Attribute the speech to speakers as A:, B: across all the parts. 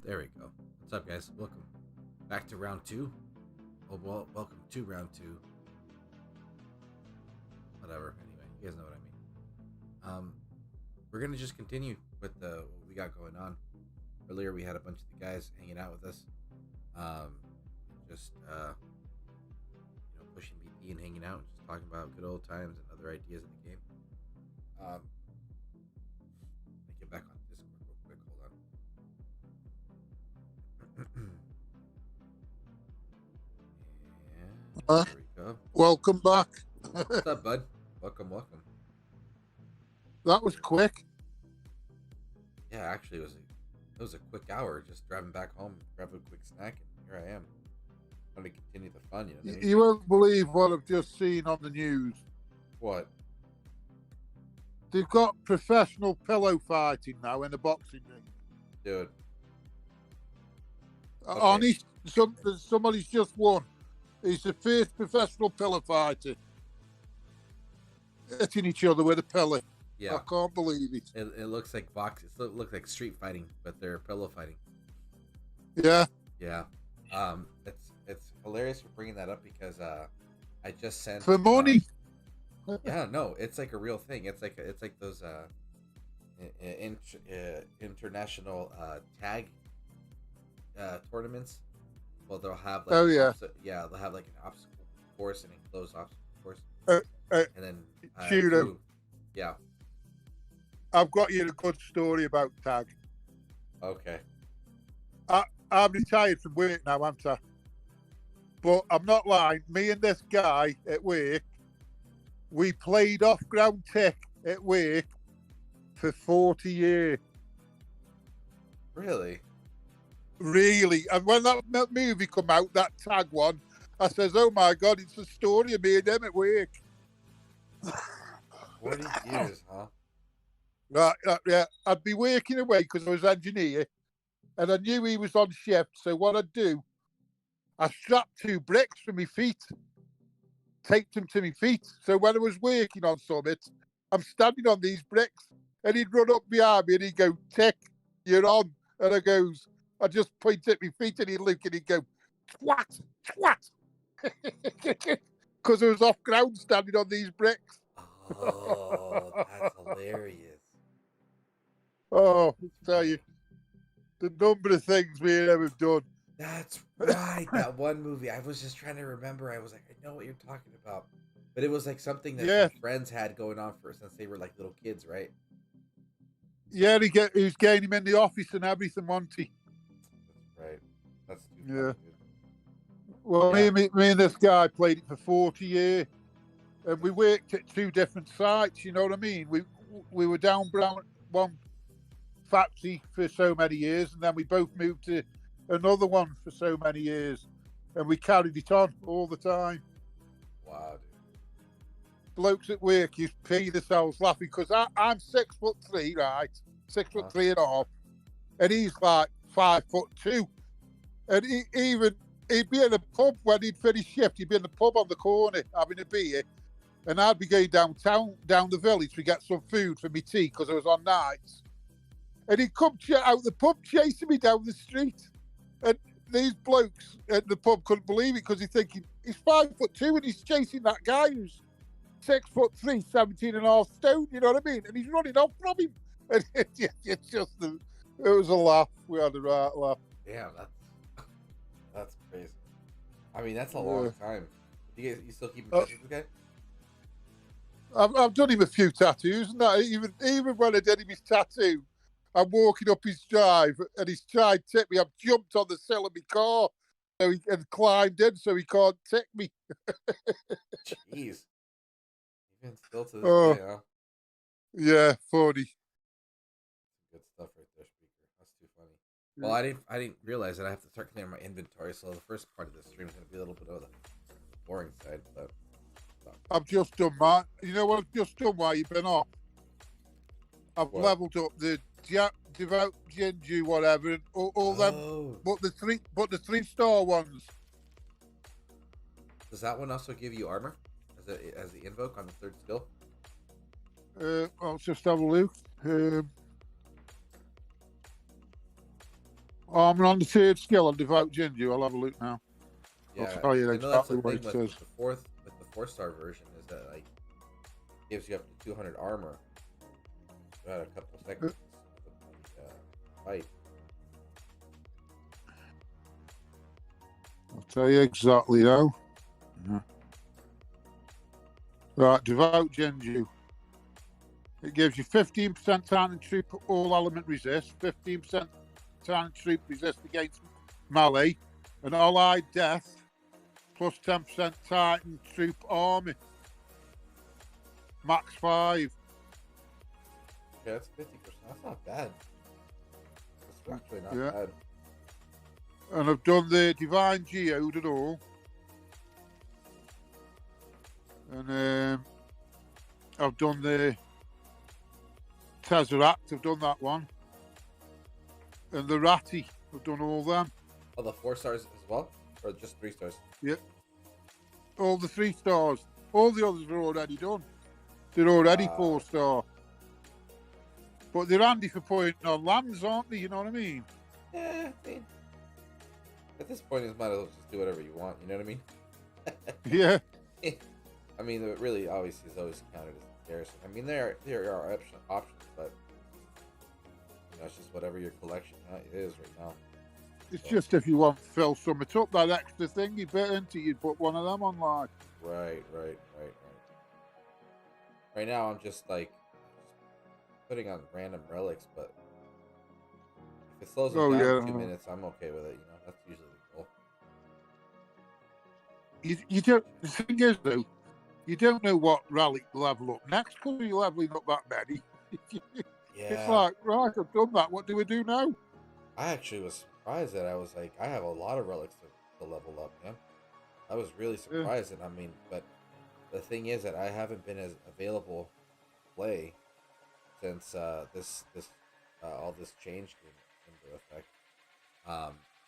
A: There we go. What's up, guys? Welcome back to round two. Oh, well, welcome to round two. Whatever. Anyway, you guys know what I mean. We're gonna just continue with what we got going on. Earlier, we had a bunch of the guys hanging out with us, just pushing BP and hanging out, and just talking about good old times and other ideas of the game. Let me get back on Discord real quick. Hold on.
B: Uh,
A: There we go.
B: Welcome back.
A: What's up, bud? Welcome.
B: That was quick.
A: Yeah, actually, it was a quick hour. Just driving back home, grab a quick snack, and here I am. I'm going to continue the fun. You know what I mean?
B: You won't believe what I've just seen on the news.
A: What?
B: They've got professional pillow fighting now in the boxing ring.
A: Dude. Okay.
B: Honest, somebody's just won. He's the first professional pillow fighter hitting each other with a pillow.
A: Yeah.
B: I can't believe it.
A: It looks like box. It looks like street fighting, but they're pillow fighting.
B: Yeah.
A: Yeah. It's hilarious for bringing that up because I just sent
B: For money.
A: Yeah, no, it's like a real thing. It's like those international tag tournaments. Well, they'll have like they'll have like an obstacle course and enclosed obstacle course, and then
B: shoot 'em.
A: Yeah.
B: I've got you a good story about tag.
A: Okay.
B: I'm retired from work now, haven't I? But I'm not lying. Me and this guy at work, we played off-ground tech at work for 40 years.
A: Really?
B: Really. And when that movie come out, that tag one, I says, oh my God, it's a story of me and them at work.
A: 40 years, huh?
B: Right, yeah. I'd be working away because I was engineer, and I knew he was on shift. So what I'd do, I strapped 2 bricks for my feet, taped them to my feet. So when I was working on Summit, I'm standing on these bricks, and he'd run up behind me and he'd go, "Tick, you're on." And I just point at my feet, and he'd look and he'd go, "Twat, twat," because I was off ground standing on these bricks.
A: Oh, that's hilarious.
B: Oh, I'll tell you, the number of things we have done.
A: That's right. That one movie. I was just trying to remember. I was like, I know what you're talking about. But it was like something that some friends had going on for since they were like little kids, right?
B: Yeah, he was getting him in the office and everything, wasn't he?
A: That's right. That's too funny, dude.
B: Well, me and this guy played it for 40 years. And we worked at 2 different sites, you know what I mean? We were down one factory for so many years, and then we both moved to another one for so many years, and we carried it on all the time.
A: Wow, dude.
B: Blokes at work used to pee themselves laughing because I'm 6'3", right? 6'3.5", and he's like 5'2", and he'd be in the pub when he'd finish shift. He'd be in the pub on the corner having a beer, and I'd be going down the village to get some food for me tea because I was on nights. And he'd come out the pub chasing me down the street. And these blokes at the pub couldn't believe it because he's thinking, he's 5'2" and he's chasing that guy who's 6'3", 17.5 stone, you know what I mean? And he's running off from him. And it was a laugh. We had a right laugh.
A: Damn, that's crazy. I mean, that's a long time. You still keep in touch with the guy?
B: I've done him a few tattoos, and that even when I did him his tattoo, I'm walking up his drive, and he's trying to tip me. I've jumped on the sill of my car and climbed in so he can't tip me.
A: Jeez. Even still to this day, huh?
B: Yeah, funny.
A: Good stuff right there, speaker. That's too funny. Yeah. Well, I didn't realize that I have to start clearing my inventory, so the first part of this stream is going to be a little bit of the boring side, but...
B: I've just done mine. You know what I've just done while you've been off? I've leveled up the Devout Genju, whatever, and all them, but the 3-star ones.
A: Does that one also give you armor as the invoke on the 3rd skill?
B: I'll just have a look. I'm on the third skill on Devout Ginger. I'll have a look now.
A: Yeah,
B: I'll tell you
A: I know that's
B: exactly
A: the
B: what
A: thing
B: it
A: with
B: says.
A: the 4-star version is that like gives you up to 200 armor about a couple of seconds of the fight.
B: I'll tell you exactly though. Right, Devout Genju. It gives you 15% Titan troop all element resist, 15% Titan troop resist against melee, and allied death, plus 10% Titan troop army. Max 5.
A: Yeah, that's 50%. That's not bad. That's actually not bad.
B: And I've done the Divine Geode and all. And I've done the Tesseract, I've done that one. And the Ratty, I've done all them.
A: Oh, the 4 stars as well? Or just 3 stars?
B: Yep. All the 3 stars. All the others are already done. They're already 4-star. But they're handy for putting on lands, aren't they? You know what I mean?
A: Yeah, I mean, at this point, you might as well just do whatever you want. You know what I mean?
B: Yeah.
A: I mean, it really obviously is always counted as a garrison. I mean, there are options, but you know, it's just whatever your collection is right now.
B: It's just if you want to fill something up, that extra thing you bit into, you'd put one of them on like.
A: Right. Right now, I'm just like putting on random relics, but if it slows them down 2 minutes, I'm okay with it. You know, that's usually the goal.
B: You don't. The thing is, though, you don't know what relic level up next because you're leveling up that many.
A: Yeah.
B: It's like, right, I've done that. What do we do now?
A: I actually was surprised that I was like, I have a lot of relics to level up, man. I was really surprised, and I mean, but the thing is that I haven't been as available to play since this all this change came into effect.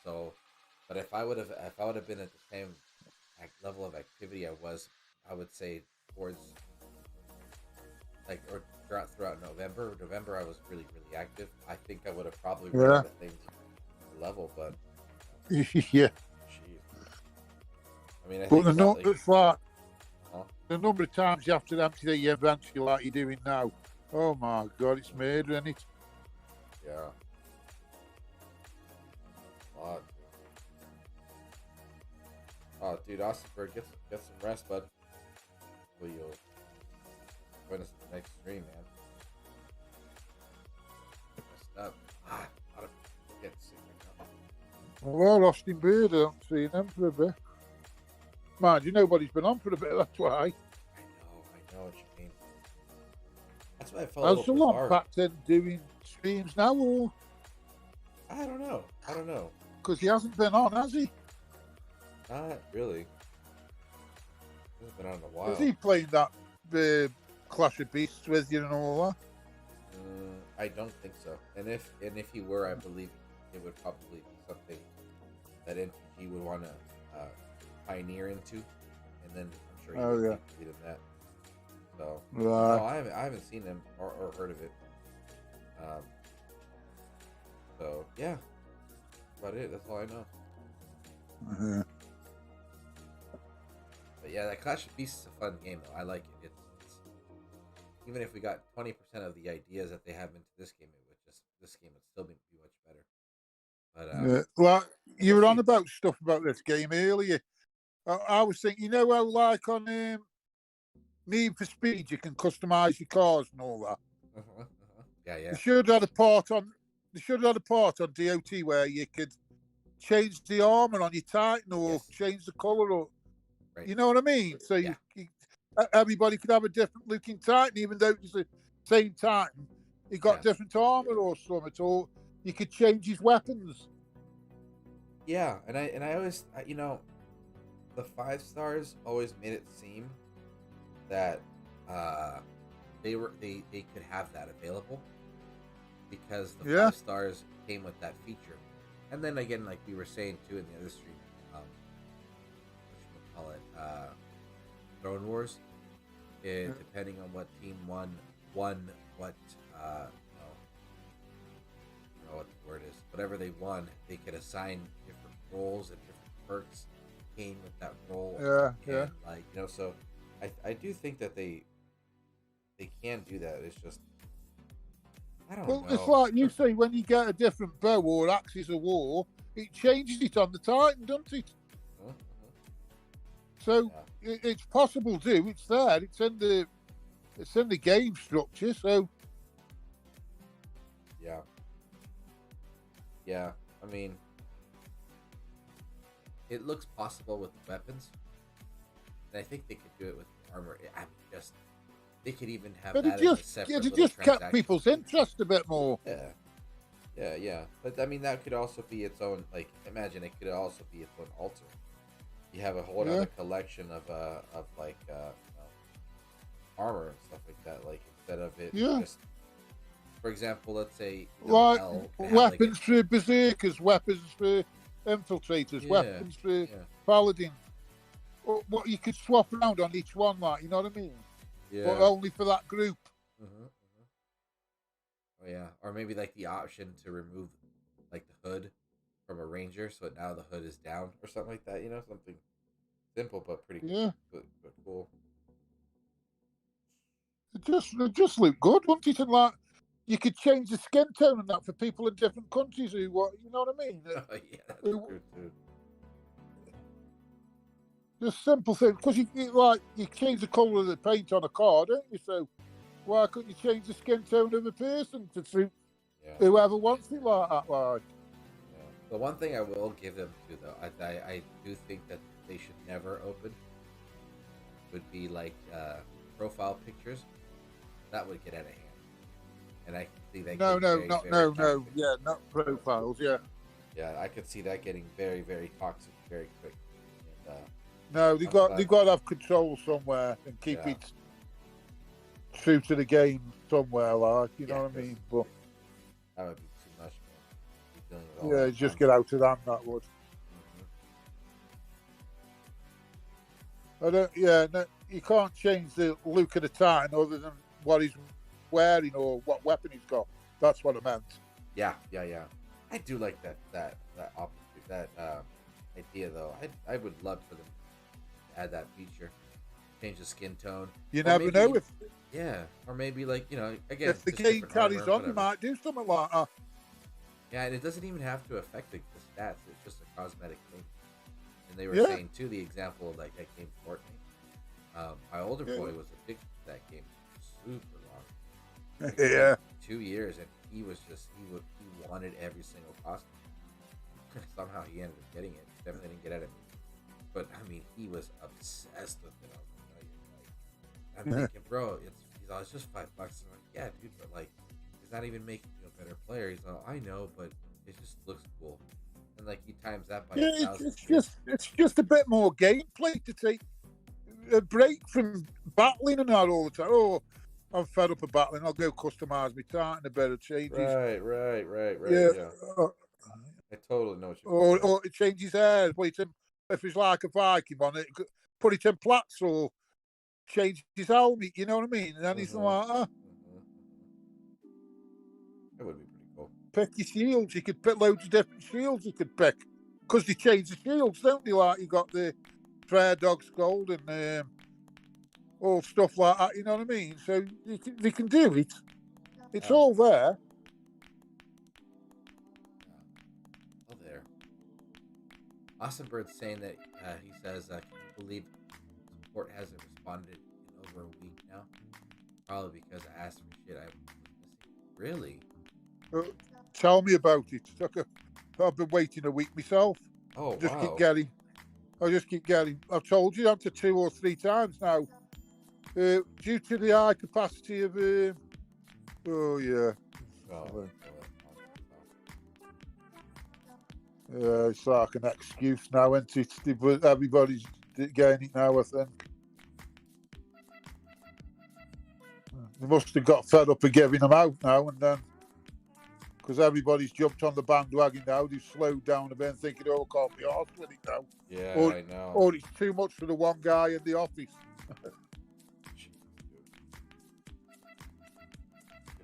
A: So, but if I would have been at the same level of activity I would say towards like or throughout November. November I was really active. I think I would have probably run out of things to level, but
B: yeah.
A: Jeez. I mean, I think
B: it's like the number of times you have to empty the inventory like you're doing now. Oh my God, it's murder, isn't it?
A: Yeah. Oh, dude, Ostenberg, get some rest, bud. Will you join us in the next stream, man? Messed up. A lot of people getting sick right now.
B: Well, Austin Beard, I haven't seen him for a bit. Mind you, nobody's been on for a bit, that's why.
A: I know what you mean. That's why I felt a little bizarre.
B: back in doing streams now, or?
A: I don't know.
B: Because he hasn't been on, has he?
A: Not really. He hasn't been on in a while.
B: Is he playing that Clash of Beasts with you and all that?
A: I don't think so. And if he were, I believe it would probably be something that NPG would want to pioneer into, and then I'm sure he would be in that. So no, I haven't seen him or heard of it. So yeah, that's about it. That's all I know.
B: Mm-hmm.
A: But yeah, that Clash of Beasts is a fun game though. I like it. It's even if we got 20% of the ideas that they have into this game, this game would still be much better. But
B: well, you were on about stuff about this game earlier. I was thinking, you know how like on Need for Speed you can customize your cars and all that.
A: Yeah.
B: They should have had a part on DOT where you could change the armor on your Titan or change the color, or you know what I mean. So everybody could have a different looking Titan, even though it's the same Titan. He got different armor or something, or you could change his weapons.
A: Yeah, and I always, you know, the 5 stars always made it seem that they could have that available because the 5 stars came with that feature. And then again, like we were saying too in the other stream, what you call it, Throne Wars. Depending on what team won what know what the word is. Whatever they won, they could assign different roles and different perks came with that role.
B: Yeah,
A: and like so I do think that they can do that. It's just I don't know.
B: It's like you say, when you get a different bow or axis of war, it changes it on the Titan, doesn't it?
A: Mm-hmm.
B: So it's possible to. It's there. It's in the game structure. So
A: yeah. I mean, it looks possible with the weapons, and I think they could do it with the armor. I mean, just they could even have that as a separate
B: it just kept people's interest a bit more.
A: Yeah. But I mean, that could also be its own. Like, imagine it could also be its own altar. You have a whole other collection of armor and stuff like that. Like, instead of it just, for example, let's say
B: like weapons for berserkers, weapons for infiltrators, weapons for paladins. What you could swap around on each one, like, you know what I mean?
A: Yeah.
B: But only for that group.
A: Oh yeah, or maybe like the option to remove like the hood from a ranger, so now the hood is down or something like that. Something simple but pretty but cool.
B: It just looked good, wouldn't it? And like, you could change the skin tone and that for people in different countries who what, you know what I mean?
A: Oh yeah, that's true too.
B: Just simple thing, because you change the colour of the paint on a car, don't you? So why couldn't you change the skin tone of a person to suit whoever wants it like that? Like,
A: the one thing I will give them to though, I do think that they should never open would be like profile pictures. That would get out of hand, and I can see that.
B: Not profiles.
A: Yeah, I could see that getting very, very toxic very quick. And,
B: no, they got to have control somewhere and keep it true to the game somewhere, like, you know what I mean? But
A: that would be too much, man.
B: Just get out of that would. No, you can't change the look of the Titan other than what he's wearing or what weapon he's got. That's what I meant.
A: Yeah. I do like that idea though. I would love for them to add that feature, change the skin tone.
B: You never know if.
A: Yeah, or maybe like again,
B: if the game carries on, you might do something like that.
A: Yeah, and it doesn't even have to affect the stats. It's just a cosmetic thing. And they were saying too, the example of like that game Fortnite. My older boy was addicted to that game super long. Like, 2 years, and he wanted every single costume. Somehow he ended up getting it. Definitely didn't get at it, but I mean, he was obsessed with it. I'm thinking, bro, it's just $5. I'm like, yeah, dude, but like, it's not even making you a better player. He's like, I know, but it just looks cool. And like, he times that by 1,000.
B: It's just a bit more gameplay to take a break from battling and that all the time. Oh, I'm fed up of battling. I'll go customize my Titan, a better changes.
A: Right.
B: Yeah.
A: I totally know what you're
B: or it changes hair. If it's like a Viking on it, put it in plaits or change his helmet. You know what I mean? And anything like that.
A: That would be pretty cool.
B: Pick your shields. You could pick loads of different shields. You could pick because they change the shields, don't they? Like you got the Prayer Dog's Gold and all stuff like that. You know what I mean? So they can do it. It's all there.
A: Awesome Bird's saying that he says, can you believe support hasn't responded in over a week now? Probably because I asked for shit I was missing. Really?
B: Tell me about it. I've been waiting a week myself.
A: Oh,
B: I just keep getting. I've told you up to 2 or 3 times now. Due to the high capacity of. It's like an excuse now, isn't it? But everybody's getting it now, I think. They must have got fed up of giving them out now and then. Because everybody's jumped on the bandwagon now. They've slowed down a bit and thinking, I can't be arsed with it now.
A: Yeah, I know.
B: Or it's too much for the one guy in the office.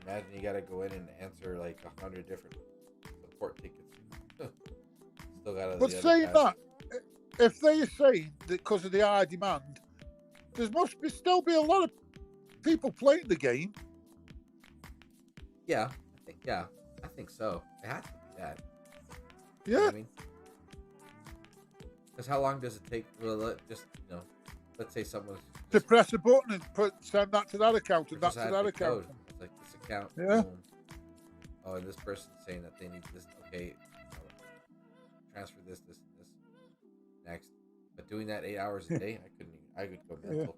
A: Imagine you got to go in and answer like 100 different airport tickets. Still got
B: But
A: the other
B: saying
A: guys.
B: that, if they are saying that because of the high demand, there must still be a lot of people playing the game.
A: Yeah, I think so. It has to be that. You
B: Yeah.
A: know what I mean? Because how long does it take? Well, let's say someone's
B: To press a button and send that to that account and that
A: just
B: to
A: add
B: that
A: the
B: account.
A: code. It's like this account.
B: Yeah.
A: Boom. Oh, and this person's saying that they need this. Okay, transfer this, and this next. But doing that 8 hours a day, I couldn't. I could go mental.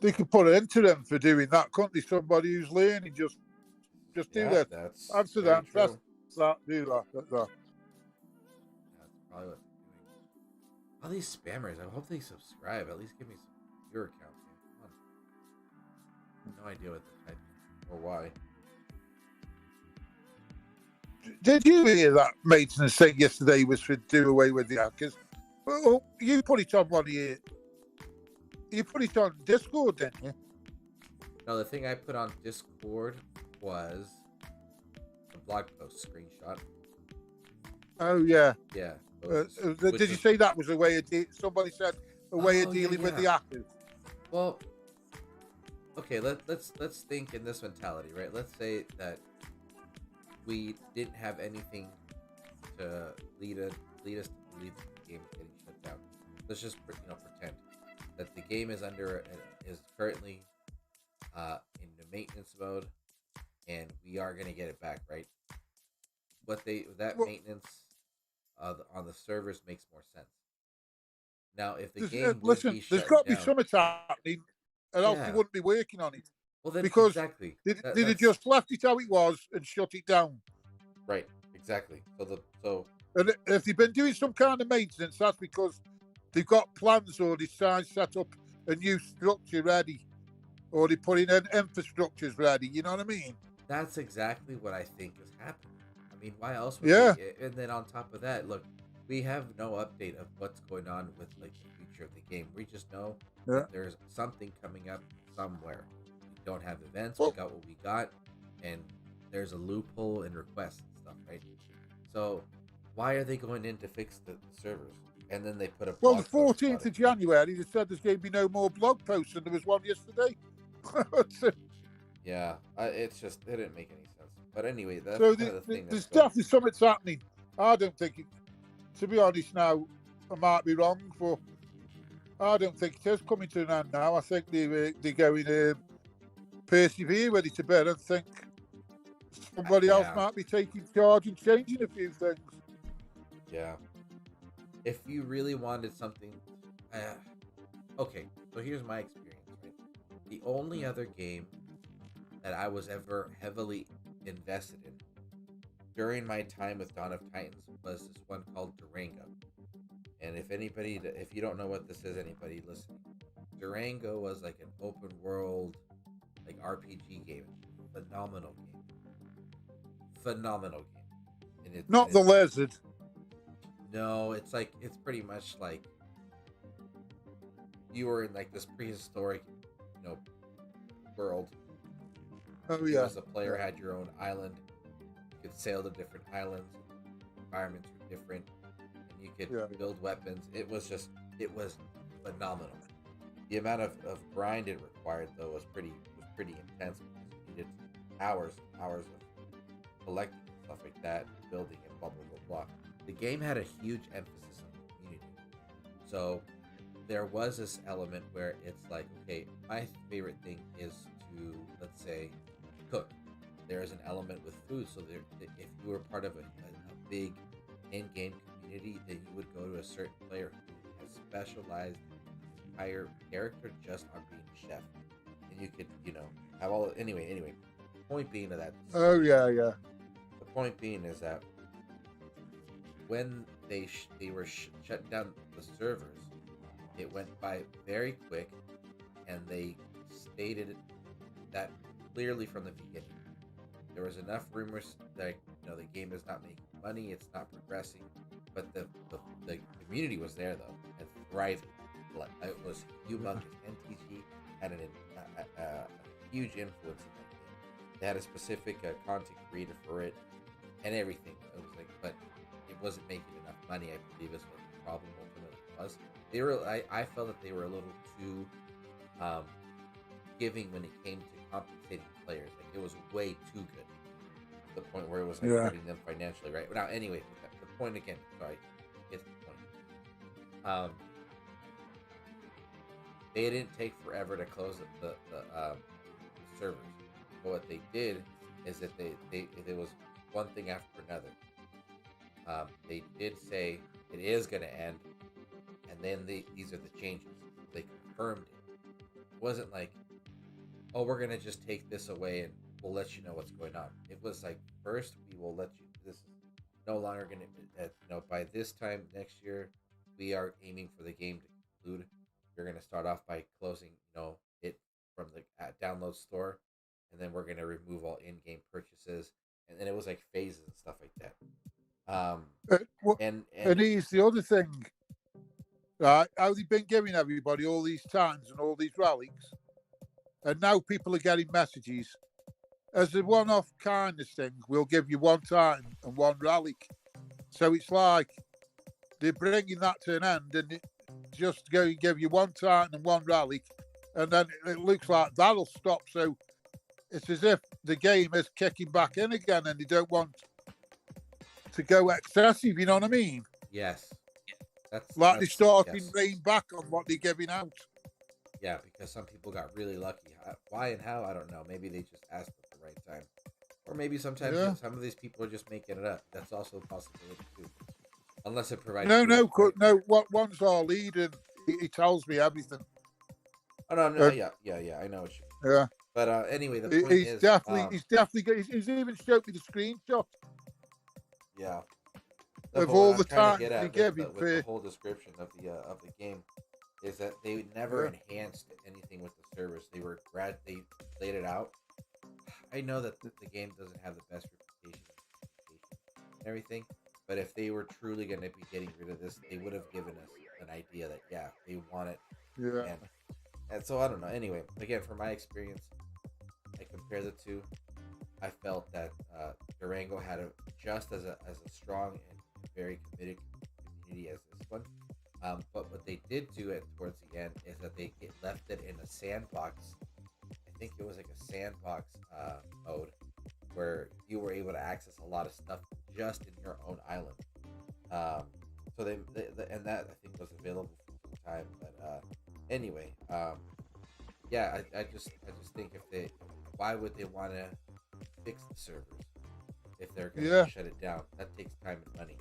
B: They could put an end to them for doing that, couldn't they? Somebody who's learning, just do that.
A: That's
B: Answer
A: very
B: that, press
A: true.
B: that, do that.
A: That's probably what they're doing. All these spammers, I hope they subscribe. At least give me some viewer counts. Come on. No idea what they're typing or why.
B: Did you hear that maintenance thing yesterday was for do away with the hackers? Well, you put it on one of your... You put it on Discord, didn't you?
A: No, the thing I put on Discord was a blog post screenshot.
B: Oh, yeah.
A: Yeah.
B: Did you say that was a way of... Somebody said a way of dealing with the hackers?
A: Well, okay, let's think in this mentality, right? Let's say that we didn't have anything to lead us to believe that the game is getting shut down. Let's just pretend that the game is is currently in the maintenance mode, and we are gonna get it back, right? Maintenance on the servers makes more sense. Now, if the game would be shut
B: there's got to
A: down,
B: be something happening, or else they wouldn't be working on it.
A: Well, then
B: because
A: exactly.
B: They'd have just left it how it was and shut it down.
A: Right, exactly.
B: And if they've been doing some kind of maintenance, that's because they've got plans or decided to set up a new structure ready, or they're putting in infrastructures ready. You know what I mean?
A: That's exactly what I think is happening. I mean, why else would and then on top of that, look, we have no update of what's going on with like the future of the game. We just know that there's something coming up somewhere. We don't have events, we got what we got, and there's a loophole in requests and stuff, right? So why are they going in to fix the servers? And then they put a
B: the 14th of January, they said there's going to be no more blog posts, and there was one yesterday.
A: Yeah, it didn't make any sense. But anyway, that's
B: so
A: kind of the thing.
B: There's definitely something's happening. I don't think it, to be honest now, I might be wrong, but I don't think it is coming to an end now. I think they're going to persevere with it a bit and think somebody else might be taking charge and changing a few things.
A: Yeah. If you really wanted something... okay, so here's my experience, right? The only other game that I was ever heavily invested in during my time with Dawn of Titans was this one called Durango. And if you don't know what this is, anybody listening, Durango was like an open world, like RPG game. Phenomenal game. And
B: Not the lizard.
A: No, it's pretty much like you were in like this prehistoric, world.
B: Oh
A: You
B: yeah.
A: as a player had your own island. You could sail to different islands. Environments were different, and you could build weapons. It was phenomenal. The amount of grind it required though was pretty intense. You needed hours of collecting stuff like that, building and blah blah blah blah. The game had a huge emphasis on the community. So there was this element where it's like, okay, my favorite thing is to, let's say, cook. There is an element with food. So if you were part of a big in-game community, then you would go to a certain player who has specialized entire character just on being a chef. And you could, have all... Anyway, point being of that...
B: Oh, yeah.
A: The point being is that when they were shutting down the servers, it went by very quick, and they stated that clearly from the beginning. There was enough rumors that the game is not making money, it's not progressing, but the community was there though and thriving. Like, it was humongous. NTG had a huge influence in that game, They had a specific content creator for it and everything. It was like, but it wasn't making enough money. I believe is what the problem ultimately was. They were. I felt that they were a little too giving when it came to compensating players. Like it was way too good to the point where it was like hurting them financially. Right now, anyway, the point again. Sorry, it's the point. They didn't take forever to close the servers. But what they did is that there was one thing after another. They did say it is going to end, and then these are the changes. They confirmed it. It wasn't like, oh, we're going to just take this away and we'll let you know what's going on. It was like, first we will let you. This is no longer going to. By this time next year, we are aiming for the game to conclude. You're going to start off by closing, it from the download store, and then we're going to remove all in-game purchases, and then it was like phases and stuff like that. And
B: here's the other thing, right? How they've been giving everybody all these times and all these relics, and now people are getting messages as a one-off kindness thing. We'll give you one time and one relic, so it's like they're bringing that to an end, and it just going to give you one time and one relic, and then it looks like that'll stop. So it's as if the game is kicking back in again, and they don't want to go excessive. You know what I mean?
A: Yes. That's
B: they're starting to rein back on what they're giving out.
A: Yeah, because some people got really lucky. Why and how, I don't know. Maybe they just asked at the right time, or maybe sometimes some of these people are just making it up. That's also a possibility too. Unless it provides.
B: No. What one's our lead, and he tells me everything.
A: Oh no, yeah. I know what you mean.
B: Yeah.
A: But anyway, the point is,
B: he's even showed me the screenshot.
A: Yeah.
B: Of all the time they give
A: with the whole description of the game is that they never enhanced anything with the servers. They laid it out. I know that the game doesn't have the best reputation and everything. But if they were truly going to be getting rid of this, they would have given us an idea that, they want it.
B: Yeah.
A: And so, I don't know. Anyway, again, from my experience, I compare the two. I felt that Durango had just as a strong and very committed community as this one. But what they did do towards the end is that they left it in a sandbox. I think it was like a sandbox mode where you were able to access a lot of stuff just in your own island. So they and that I think was available for some time. But anyway, I just think why would they want to fix the servers if they're going to shut it down? That takes time and money.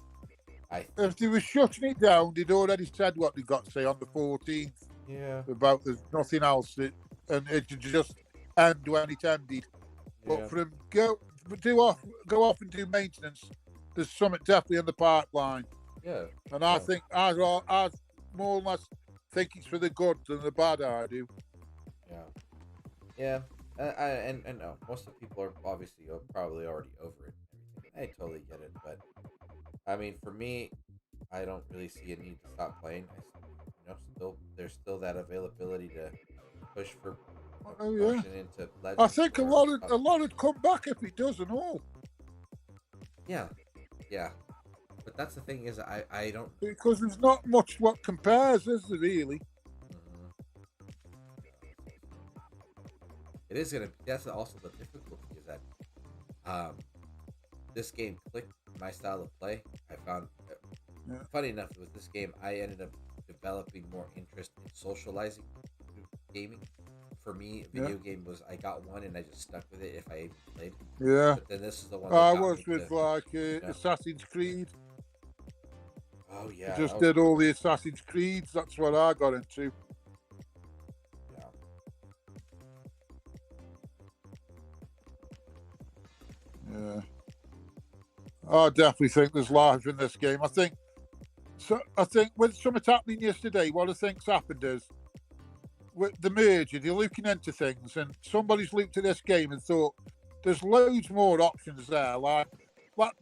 B: If they were shutting it down, they'd already said what they got to say on the 14th.
A: Yeah.
B: About there's nothing else, and it should just end when it ended.
A: Yeah.
B: But for them go off and do maintenance, there's something definitely in the pipeline.
A: Yeah.
B: And I think I more or less think it's for the good than the bad. I do.
A: Yeah. And no, most of the people are obviously probably already over it. I totally get it, but I mean, for me, I don't really see a need to stop playing. There's still that availability to push for promotion into Legends.
B: I think a lot would come back if it does and all.
A: Yeah. But that's the thing is, I don't,
B: because there's not much what compares, is there really?
A: It is gonna. That's also the difficulty is that this game clicked my style of play. I found funny enough with this game, I ended up developing more interest in socializing gaming. For me, video game was I got one and I just stuck with it if I even played.
B: Yeah.
A: But then this is the one.
B: I was with Assassin's Creed.
A: Oh yeah.
B: I just did all the Assassin's Creeds. That's what I got into. Yeah. I definitely think there's life in this game. I think with something happening yesterday, what I think's happened is with the merger, you're looking into things, and somebody's looked at this game and thought there's loads more options there. Like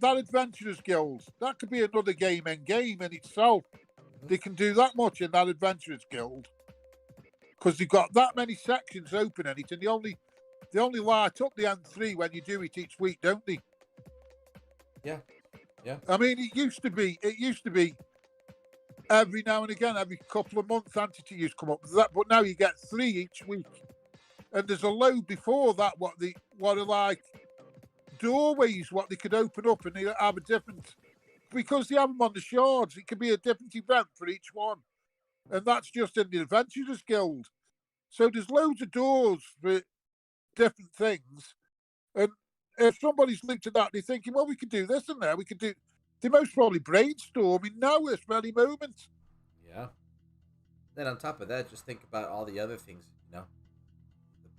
B: that Adventurers Guild, that could be another game in itself. They can do that much in that Adventurers Guild because they've got that many sections open in it, and they only light up the N3 when you do it each week, don't they?
A: Yeah.
B: I mean, it used to be every now and again, every couple of months, entities come up with that. But now you get 3 each week, and there's a load before that. What are like doorways, what they could open up, and they have a different, because they have them on the shards. It could be a different event for each one, and that's just in the Adventurers Guild. So there's loads of doors for different things, and if somebody's looked at that, they're thinking, well, we could do this and that. We could do. They most probably brainstorming now at this very moment.
A: Yeah. Then on top of that, just think about all the other things, the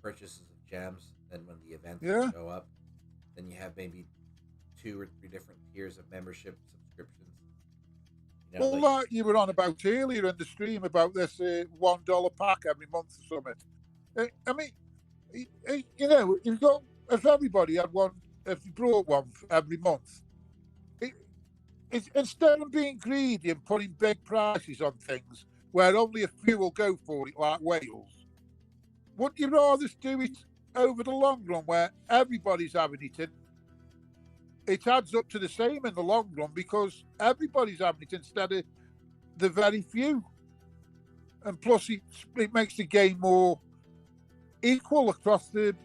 A: purchases of gems. Then when the events show up, then you have maybe 2 or 3 different tiers of membership subscriptions.
B: Well, like you were on about earlier in the stream about this $1 pack every month or something. I mean, you've got, if everybody had one, if you brought one every month, instead of being greedy and putting big prices on things where only a few will go for it, like Wales, wouldn't you rather do it over the long run where everybody's having it in? It adds up to the same in the long run because everybody's having it instead of the very few. And plus, it makes the game more equal across, don't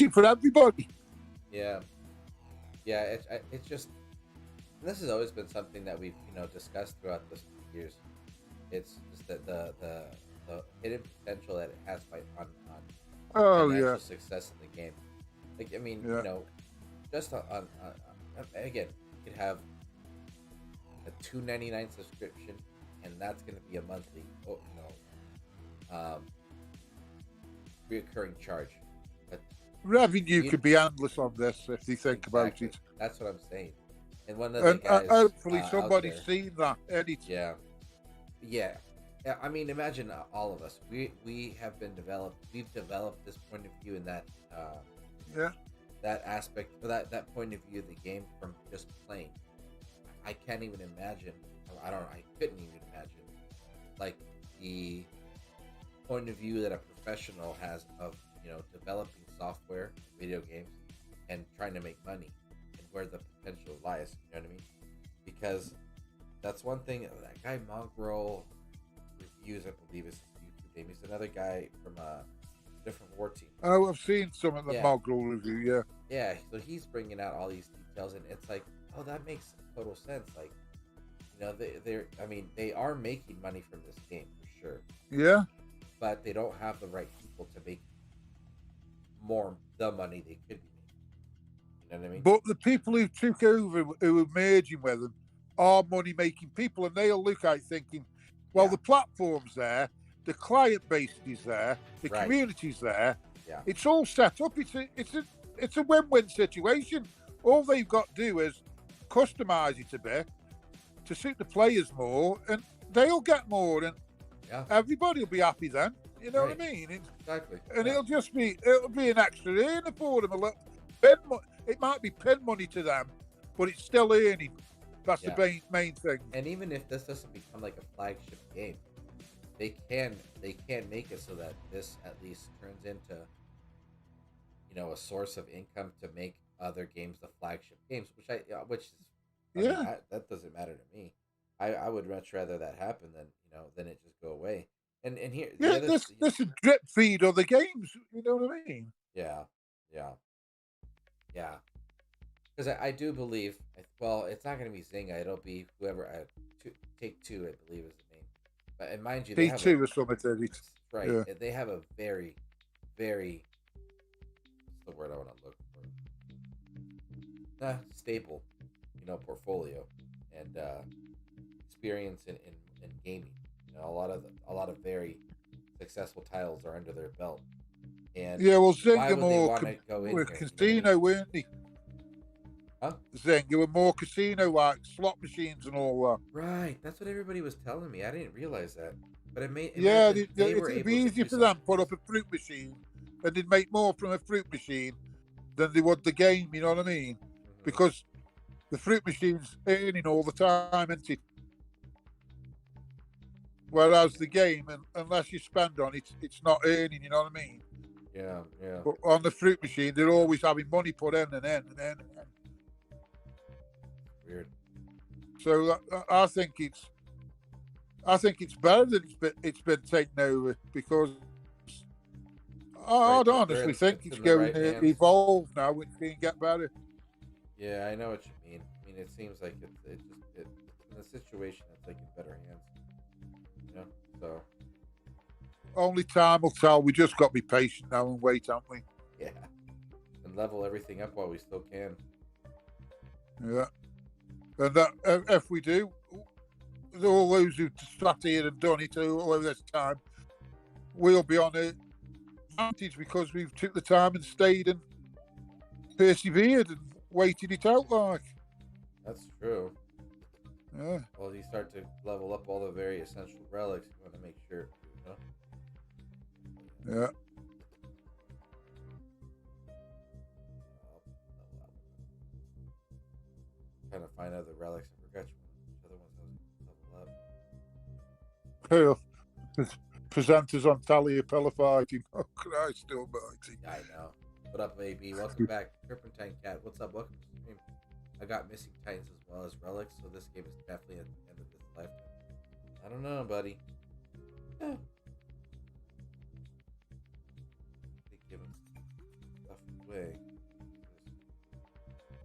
B: it, for everybody?
A: Yeah. Yeah, it's just, and this has always been something that we've discussed throughout this years. It's just that the hidden potential that it has on financial success in the game. Like, I mean, just on again, you could have a $2.99 subscription, and that's going to be a monthly, reoccurring charge. But
B: revenue could be endless on this if you think about it.
A: That's what I'm saying. And one of the guys,
B: hopefully somebody's seen that.
A: Yeah. I mean, imagine all of us. We have been developed. We've developed this point of view in that. That aspect, or that point of view of the game from just playing. I can't even imagine. I couldn't even imagine, like, the point of view that a professional has of developing software, video games, and trying to make money, and where the potential lies. You know what I mean? Because that's one thing. That guy Mongrel Reviews, I believe, is his YouTube name. He's another guy from different war team.
B: Oh, I've seen some of the Mongrel Review.
A: Yeah. So he's bringing out all these details, and it's like, oh, that makes total sense. Like, they are making money from this game for sure.
B: Yeah.
A: But they don't have the right people to make the money they could be making. You know what I mean?
B: But the people who took over, who are merging with them, are money-making people, and they'll look at it thinking, well, the platform's there, the client base is there, the community's there.
A: Yeah.
B: It's all set up. It's a win-win situation. All they've got to do is customize it a bit to suit the players more, and they'll get more, and everybody will be happy then. You know what I mean?
A: Exactly.
B: And it'll be an extra earner for them. It might be pin money to them, but it's still earning. That's the main thing.
A: And even if this doesn't become like a flagship game, they can make it so that this at least turns into a source of income to make other games the flagship games, that doesn't matter to me. I would much rather that happen than it just go away. And here,
B: this is drip feed other games. You know what I mean?
A: Yeah. Because I do believe, well, it's not going to be Zynga. It'll be whoever. Take-Two, I believe, is the name. And mind you,
B: Take-Two or something.
A: Right.
B: Yeah.
A: They have a very, very, what's the word I want to look for? Stable, portfolio and experience in gaming. A lot of very successful titles are under their belt. And
B: Zynga more casino, weren't they?
A: Huh?
B: Zynga were more casino, like slot machines and all that.
A: Right, that's what everybody was telling me. I didn't realize that, but it'd
B: be easier for them to put up a fruit machine, and they'd make more from a fruit machine than they would the game. You know what I mean? Mm-hmm. Because the fruit machine's earning all the time, isn't it? Whereas the game, unless you spend on it, it's not earning. You know what I mean?
A: Yeah, yeah.
B: But on the fruit machine, they're always having money put in and in and in and in.
A: Weird.
B: So I think it's better that it's been taken over, because
A: Right,
B: I'd honestly think
A: it's
B: it's
A: in the
B: going
A: right
B: to
A: hands.
B: evolve now. It's going to get better.
A: Yeah, I know what you mean. I mean, it seems like it in the situation, it's like in better hands. You know, so
B: Only time will tell. We just got to be patient now and wait, haven't we?
A: yeah, and level everything up while we still can.
B: Yeah. And that, if we do, all those who sat here and done it all over this time, we'll be on an advantage because we've took the time and stayed and persevered and waited it out like.
A: That's true.
B: Yeah.
A: Well, you start to level up all the very essential relics. You want to make sure, you know.
B: Yeah.
A: Trying to find other relics. I forgot which other ones I was level up.
B: Presenters on Talia Pella fighting. Oh, Christ almighty.
A: Yeah, I know. What up, AB? Welcome back. Turpentine Cat, what's up? Welcome to the stream. I got missing titans as well as relics, so this game is definitely at the end of this lifetime. I don't know, buddy. Yeah. They giving stuff away.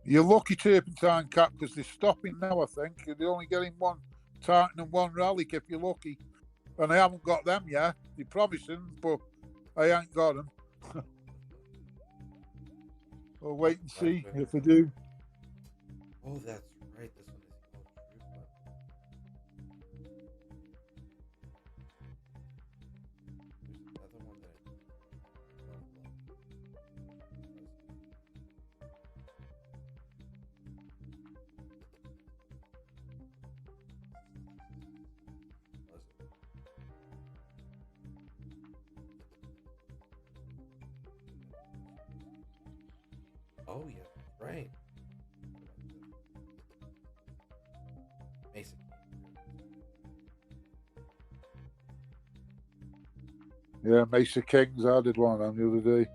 B: You're lucky, Turpentine Cat, because they're stopping now, I think. They're only getting one Titan and one relic if you're lucky. And I haven't got them yet. They're promising, but I ain't got them. We'll wait and see if I do.
A: Oh, that's right. This one is called True Blood. There's another one that oh yeah, right. Mason.
B: Yeah, Mesa Kings. I did one on the other day.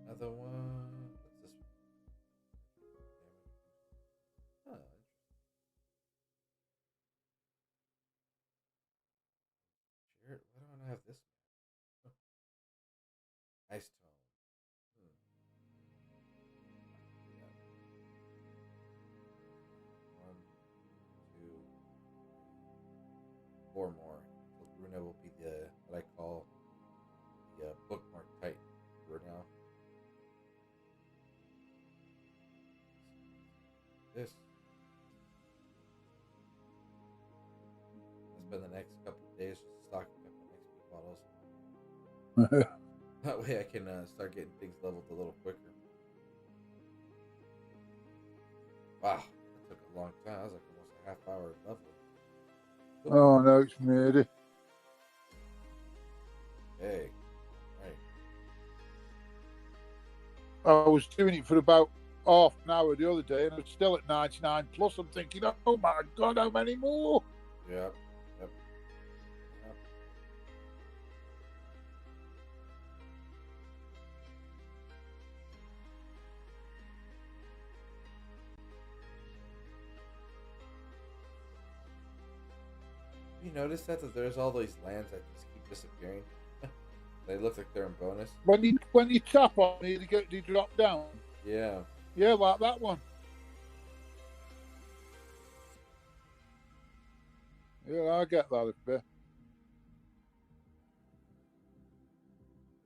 A: Another one. What's this one? Oh, Jared, why don't I have this? Huh. Ice tone. One, two, four more. So Bruno will be the what I call the bookmark type for now. This. I'll spend the next couple of days just stocking up on XP bottles. That way I can start getting things leveled a little quicker. Wow, that took a long time. That was like almost a half hour level.
B: Oh no, it's murder.
A: Hey, right.
B: I was doing it for about half an hour the other day, and I'm still at 99 plus. I'm thinking, oh my God, how many more?
A: Yep. You notice that there's all these lands that just keep disappearing? They look like they're in bonus.
B: When you tap on it, they drop down.
A: Yeah.
B: Yeah, like that one. Yeah, I get that a bit.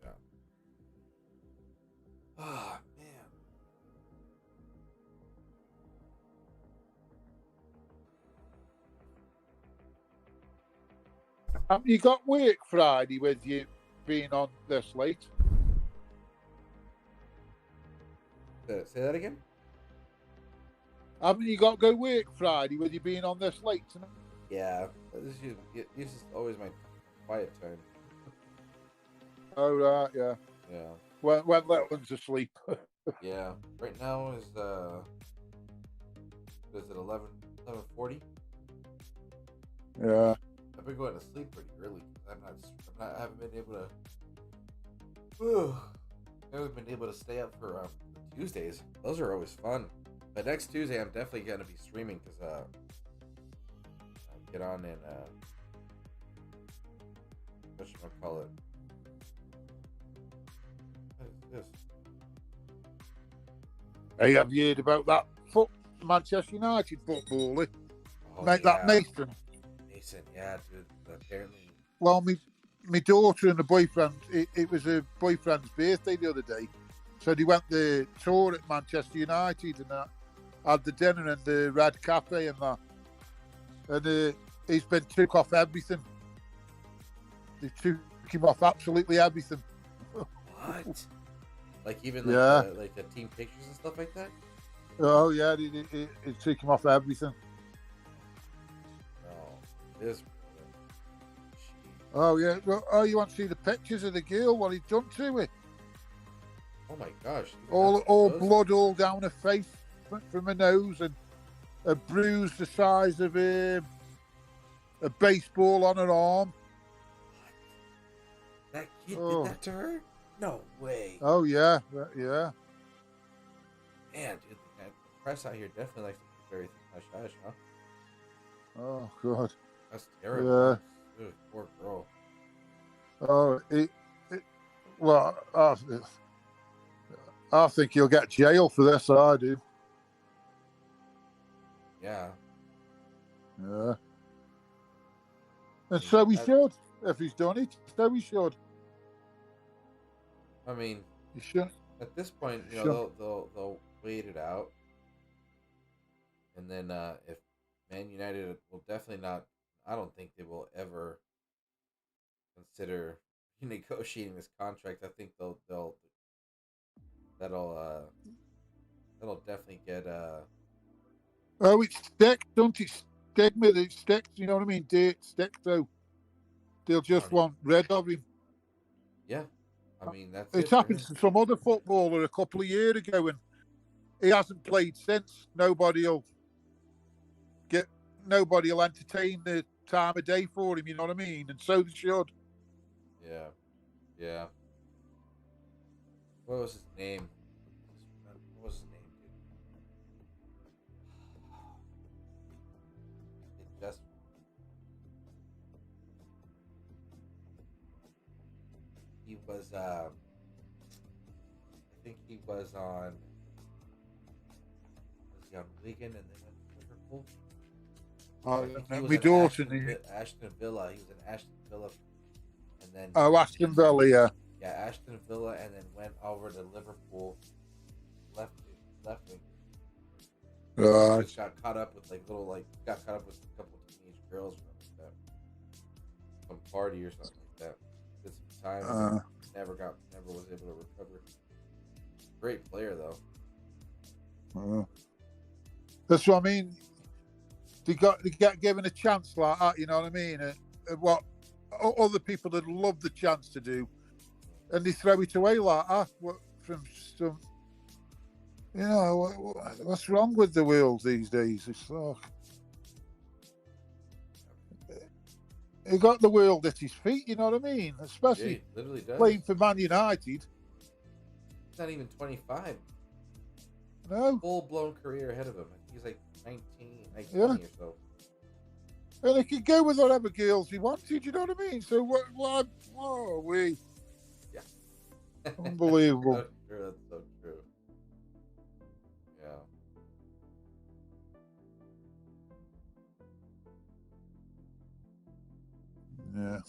A: Yeah. Ah, man.
B: You got work Friday with you being on this late?
A: Say that again?
B: Haven't you got to go work Friday with you being on this late tonight?
A: Yeah, this is always my quiet time.
B: Oh, right, yeah.
A: Yeah,
B: When that one's asleep.
A: yeah. Right now is it 11:40?
B: Yeah.
A: I've been going to sleep pretty early. I haven't been able to. Whew, I haven't been able to stay up for Tuesdays. Those are always fun. But next Tuesday, I'm definitely gonna be streaming because I'll get on and what should I call it? What is this?
B: Hey, have you heard about that Manchester United footballer?
A: Oh
B: That
A: yeah,
B: Mason.
A: Mason. Yeah, dude. Apparently,
B: Well, my daughter and the boyfriend, it was her boyfriend's birthday the other day. So they went the tour at Manchester United and had the dinner in the Red Cafe and that. And he's been took off everything. They took him off absolutely everything.
A: what? Like even like the team pictures and stuff like that.
B: Oh yeah, they took him off everything.
A: Oh, this.
B: Oh yeah. Oh, you want to see the pictures of the girl? What he'd done to her?
A: Oh my gosh!
B: All blood all down her face from her nose and a bruise the size of a baseball on her arm.
A: That kid did that to her? No way.
B: Oh yeah, yeah.
A: Man, dude, the press out here definitely likes to keep everything hush hush, huh?
B: Oh god.
A: That's terrible.
B: Yeah.
A: Ugh, poor girl.
B: Oh, well, I think he'll get jail for this. I do.
A: Yeah.
B: Yeah. And so he should. If he's done it, so he should.
A: I mean,
B: he should.
A: At this point, you know, they'll wait it out, and then if Man United will definitely not. I don't think they will ever consider negotiating this contract. I think that'll definitely get
B: Oh, it sticks, don't it? Stigma, it sticks. You know what I mean? Dirt sticks. So they'll just want rid of him.
A: Yeah, I mean that's
B: it's happened to some other footballer a couple of years ago, and he hasn't played since. Nobody'll entertain the time of day for him. You know what I mean? And so they should.
A: Yeah, yeah. What was his name? What was his name, dude? It just. He was. I think he was on. Was he on Wigan and then went to Liverpool?
B: My daughter.
A: Ashton Villa. He was in Ashton Villa, and then.
B: Oh, Aston Villa, yeah.
A: Yeah, Ashton Villa, and then went over to Liverpool. Left wing. Just got caught up with got caught up with a couple of teenage girls or something like that. Some party or something like that. Did some time. Never was able to recover. Great player though.
B: That's what I mean. They get given a chance like that, you know what I mean? What other people that love the chance to do, and they throw it away like that from some. You know what's wrong with the world these days? It's like he got the world at his feet. You know what I mean? Especially
A: literally does.
B: Playing for Man United.
A: He's not even 25.
B: No.
A: Full-blown career ahead of him. He's like 19, 20 or so.
B: And he could go with whatever girls he wanted. You know what I mean? So what?
A: Yeah.
B: Unbelievable.
A: That's so true. Yeah.
B: Yeah.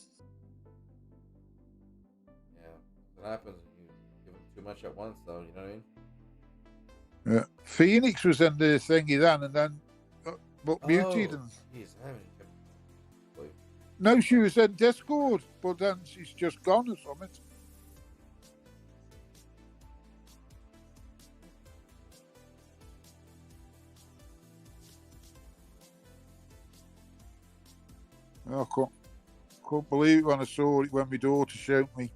A: Yeah. What happens when you give him too much at once, though? You know what I mean?
B: Yeah. Phoenix was in the thingy then, and then muted. And
A: Geez, I haven't kept.
B: No, she was in Discord, but then she's just gone or something. I couldn't believe it when I saw it when my daughter showed me.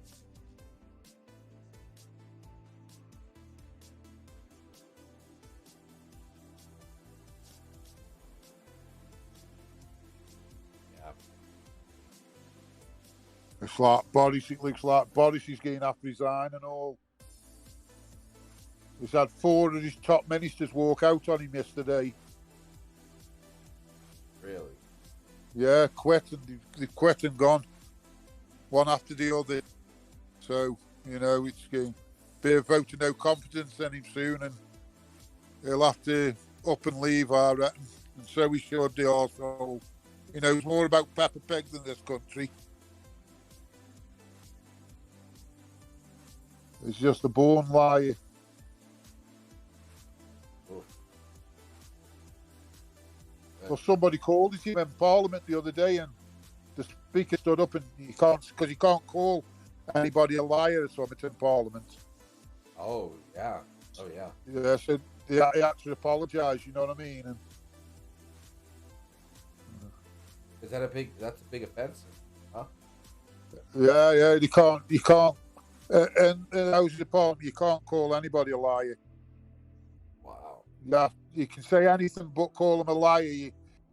A: Yeah.
B: It's like Boris. It looks like Boris is getting after resign and all. He's had 4 of his top ministers walk out on him yesterday.
A: Really?
B: Yeah, quit and they've quit and gone, one after the other. So it's going to be a vote of no confidence in him soon, and he'll have to up and leave, I reckon. And so he should. The arsehole. He knows more about Peppa Pig than this country. He's just a born liar. Well, somebody called him in Parliament the other day, and the Speaker stood up, and he can't call anybody a liar or something in Parliament.
A: Oh yeah. Oh yeah.
B: Yeah, so he had to apologise. You know what I mean? And
A: That's a big offence, huh?
B: yeah, you can't. And how's the Parliament? You can't call anybody a liar.
A: Wow.
B: Yeah, you can say anything but call them a liar. You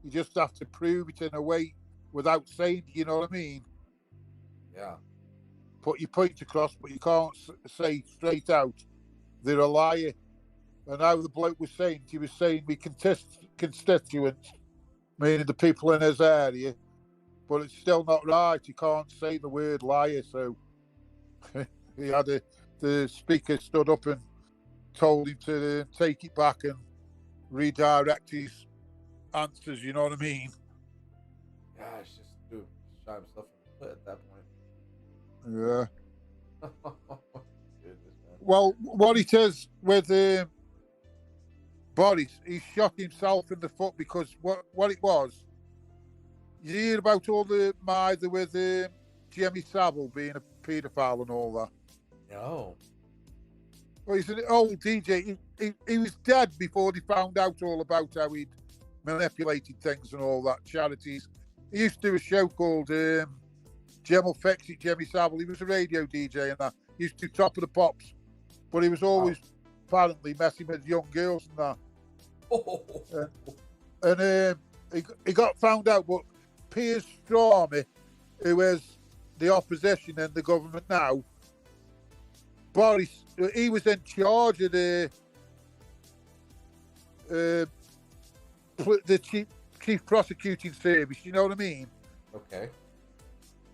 B: just have to prove it in a way without saying, you know what I mean?
A: Yeah.
B: Put your point across, but you can't say straight out they're a liar. And how the bloke was saying, he was saying we constituents, meaning the people in his area, but it's still not right. You can't say the word liar. So he had the Speaker stood up and told him to take it back and redirect his answers, you know what I mean?
A: Yeah, it's just shot himself in the foot at that point.
B: Yeah.
A: Goodness, man.
B: Well, what it is with Boris, he shot himself in the foot because what it was, you hear about all the mither with Jimmy Savile being a paedophile and all that.
A: No.
B: Well, he's an old DJ. He was dead before they found out all about how he'd manipulated things and all that, charities. He used to do a show called Jim will Fix It, Jimmy Savile. He was a radio DJ and that. He used to do Top of the Pops. But he was always apparently messing with young girls and that. And he got found out, but Piers Stormy, who is the opposition in the government now, Boris, he was in charge of the chief prosecuting service, you know what I mean?
A: Okay.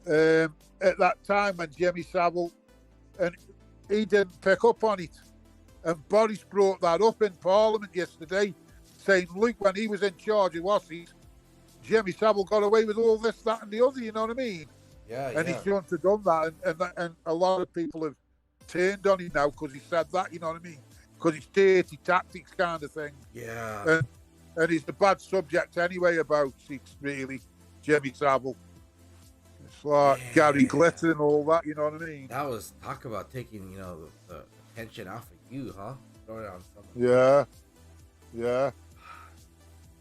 B: At that time when Jimmy Savile, and he didn't pick up on it. And Boris brought that up in Parliament yesterday, saying, look, when he was in charge of Wassies, Jimmy Savile got away with all this, that and the other, you know what I mean?
A: Yeah,
B: and he shouldn't have done that. And a lot of people have turned on him now because he said that, you know what I mean? Because it's dirty tactics kind of thing.
A: Yeah.
B: And he's a bad subject anyway about it, really, Jimmy Savile. It's like Gary Glitter and all that, you know what I mean?
A: That was talk about taking, the attention off of you, huh? Throwing it on someone.
B: Yeah.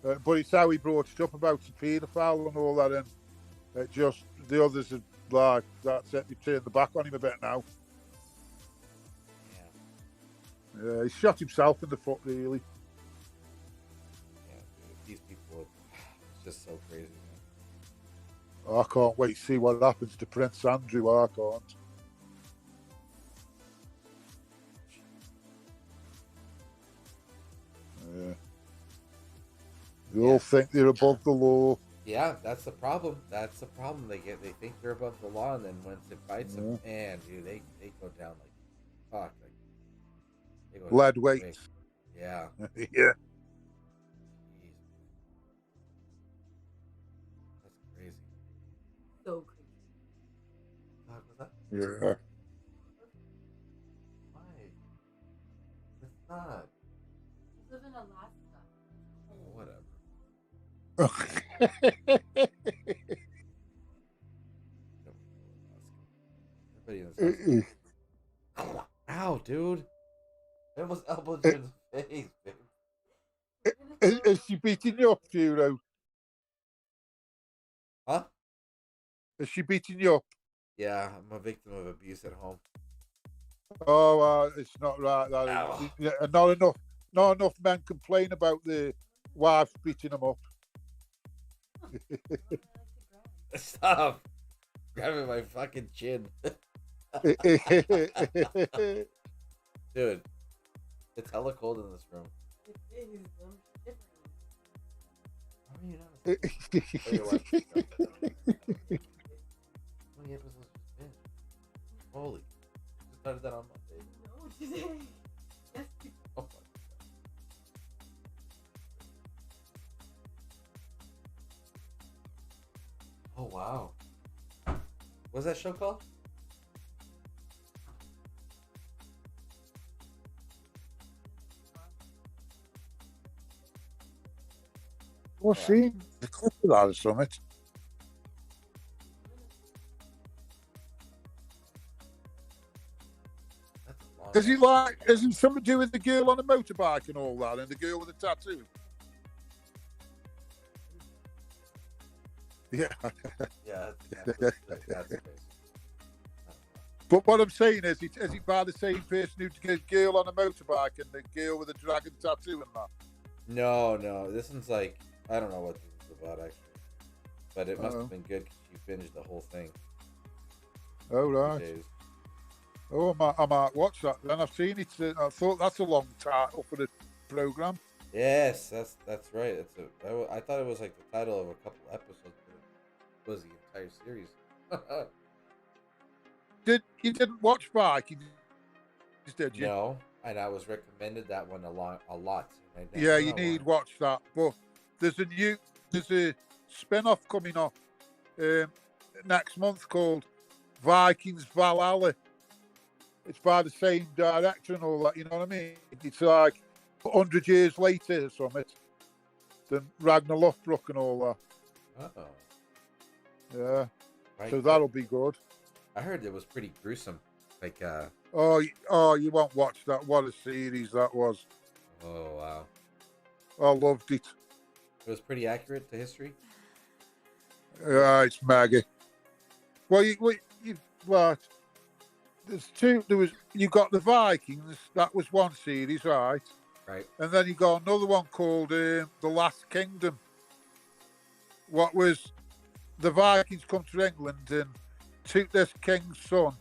B: But it's how he brought it up about the paedophile and all that, and it just, the others are like, that's it, they turned the back on him a bit now. Yeah, he shot himself in the foot, really.
A: Yeah, dude, these people, it's just so crazy, man.
B: I can't wait to see what happens to Prince Andrew. I can't. Yeah. They all think they're above the law.
A: Yeah, that's the problem. That's the problem. They think they're above the law, and then once it bites them, man, dude, they go down like fuck. Like, they go
B: lead weight.
A: Yeah.
B: Yeah.
A: Jeez. That's crazy.
C: So crazy.
A: What was that?
B: Yeah.
A: Why? It's not.
C: You live in Alaska.
A: Oh, whatever. Everybody knows. Ow, dude. I almost elbowed you in the face, babe.
B: Is she beating you up, Churro?
A: Huh?
B: Is she beating you up?
A: Yeah, I'm a victim of abuse at home.
B: Oh, it's not right.
A: Ow.
B: Not enough men complain about the wives beating them up.
A: Stop grabbing my fucking chin. Dude, it's hella cold in this room.
C: It is. I'm shivering.
A: How are you not asleep? Oh, your wife. How many episodes has been? Holy. Just started that on Monday.
C: No, today. Yes.
A: Oh my God. Oh wow. What's that show called?
B: Well, see, the couple that or something.
A: That's a long
B: Is he
A: time.
B: like? Is he something to do with the girl on the motorbike and all that, and the girl with the tattoo? Yeah.
A: Yeah, that's crazy.
B: But what I'm saying is he by the same person who did the girl on a motorbike and the girl with the dragon tattoo and that?
A: No, this one's like, I don't know what this is about actually, but it must have been good because she finished the whole thing.
B: Oh,
A: in
B: right.
A: 2 days.
B: Oh, I might watch that then. I've seen it. I thought that's a long title for the program.
A: Yes, that's right. I thought it was like the title of a couple episodes, but it was the entire series.
B: You didn't watch Vikings, did you?
A: No, and I was recommended that one a lot. And I
B: Yeah,
A: never
B: you need
A: watched.
B: watch that. But there's a spin-off coming up next month called Vikings Valhalla. It's by the same director and all that. You know what I mean? It's like 100 years later or something than Ragnar Lothbrok and all that.
A: Oh,
B: Yeah,
A: right.
B: so that'll be good.
A: I heard it was pretty gruesome. Like,
B: Oh, you won't watch that. What a series that was.
A: oh wow,
B: I loved it.
A: it was pretty accurate to history.
B: It's mega. Well, what? There's two. You got the Vikings. That was one series, right?
A: Right.
B: And then you got another one called The Last Kingdom. What was the Vikings come to England and took this king's son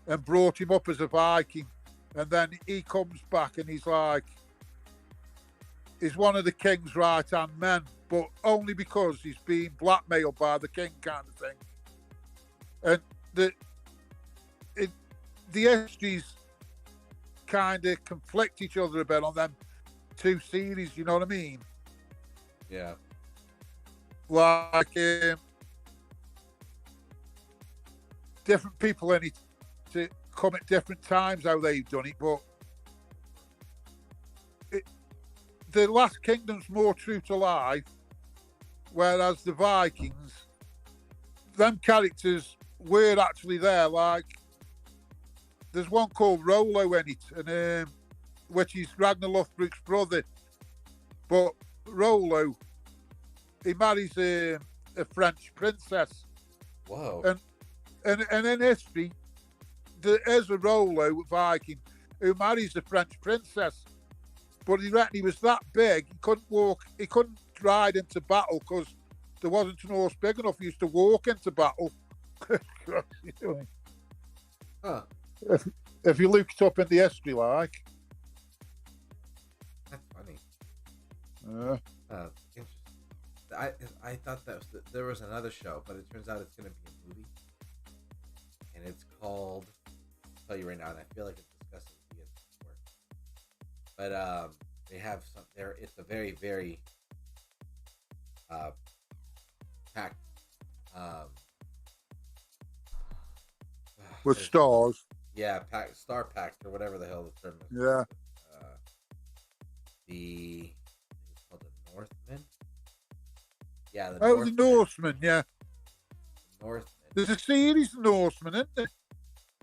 B: and brought him up as a Viking, and then he comes back and he's like, he's one of the king's right hand men, but only because he's being blackmailed by the king, kind of thing. And the histories kind of conflict each other a bit on them two series. You know what I mean?
A: Yeah.
B: Like different people in it to come at different times how they've done it, but the Last Kingdom's more true to life, whereas the Vikings, them characters were actually there. Like there's one called Rollo in it, and which is Ragnar Lothbrok's brother, but Rollo, he marries a French princess.
A: Whoa.
B: And in history, there is a Rollo Viking who marries a French princess, but he reckon he was that big he couldn't walk, he couldn't ride into battle because there wasn't an horse big enough. He used to walk into battle.
A: Huh.
B: If you look it up in the history, like.
A: That's funny.
B: Uh,
A: Interesting. I thought that there was another show, but it turns out it's going to be a movie, and it's called. I'll tell you right now, and I feel like it's discussed at the before. But they have some there. It's a very very packed.
B: with stars.
A: Yeah, star packed or whatever the hell the term is.
B: Yeah.
A: It's called the Northmen. Yeah, the
B: The Norseman, yeah.
A: Northmen.
B: There's a series of Norseman, isn't there?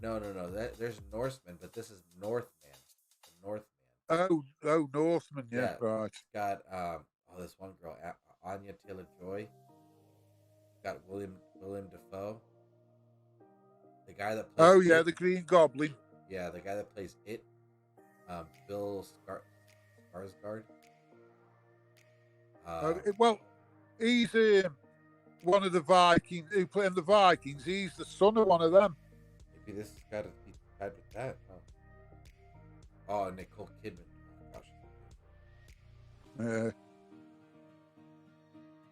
A: No. There's Norseman, but this is Northman. The Northman.
B: Oh, Norseman, yeah,
A: Yeah.
B: right.
A: It's got this one girl, Anya Taylor Joy. Got William Defoe. The guy that plays
B: Oh yeah,
A: it,
B: the Green Goblin.
A: yeah, the guy that plays it, Bill Skarsgård.
B: Well, he's one of the Vikings who play in the Vikings. He's the son of one of them.
A: Maybe this has got to be tied with that. Oh, Nicole Kidman. Oh, gosh.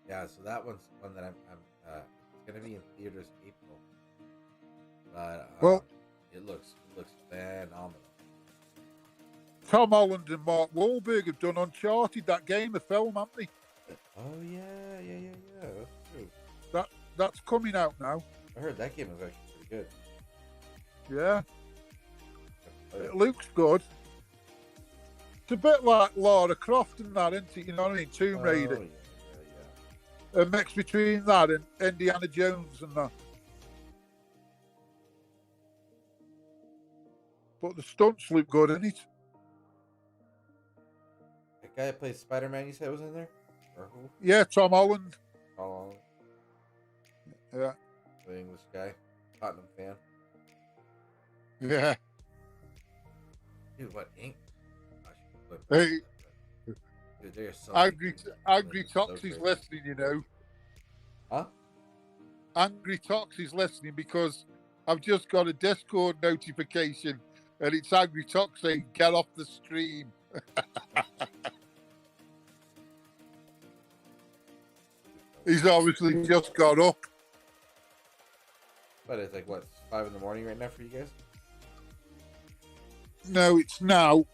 A: Yeah, so that one's one that I'm it's gonna be in theaters April, but
B: Well,
A: it looks phenomenal.
B: Tom Holland and Mark Wahlberg have done Uncharted, that game, a film, haven't they?
A: Oh yeah. That's true.
B: That's coming out now.
A: I heard that game was actually pretty good.
B: Yeah, it looks good. It's a bit like Lara Croft and that, isn't it? You know what I mean? Tomb Raider.
A: Yeah.
B: A mix between that and Indiana Jones and that. But the stunts look good, isn't it?
A: That guy that plays Spider-Man, you said was in there? Or who?
B: Yeah, Tom Holland.
A: Oh,
B: Yeah.
A: the English guy, Tottenham fan.
B: Yeah.
A: Dude, what ink?
B: Hey,
A: Dude, they're so
B: Angry
A: so
B: Tox is
A: crazy.
B: listening, you know.
A: Huh?
B: Angry Tox is listening because I've just got a Discord notification and it's Angry Tox saying, get off the stream. He's obviously just got up.
A: But it's like, what, 5 in the morning right now for you guys?
B: No, it's now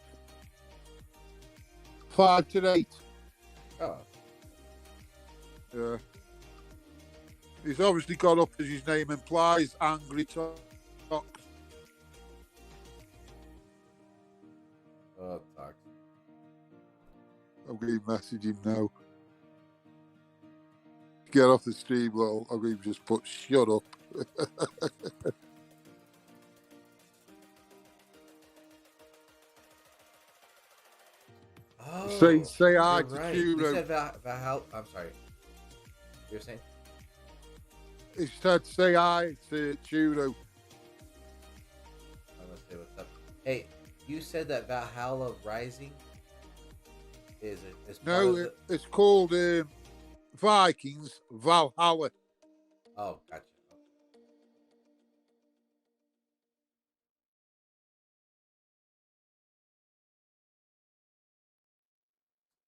B: 5 to 8.
A: Oh,
B: Yeah. He's obviously got up, as his name implies, Angry Tox.
A: talk.
B: I'm going to message him now. Get off the stream, well, I'm going to just put shut up.
A: Oh,
B: Say hi
A: you're
B: to
A: right. You
B: Churro.
A: said Valhalla. I'm sorry. You were saying?
B: He said say hi to Churro.
A: I'm gonna say what's up. Hey, you said that Valhalla Rising is part
B: No,
A: of the...
B: it's called Vikings Valhalla.
A: Oh, gotcha.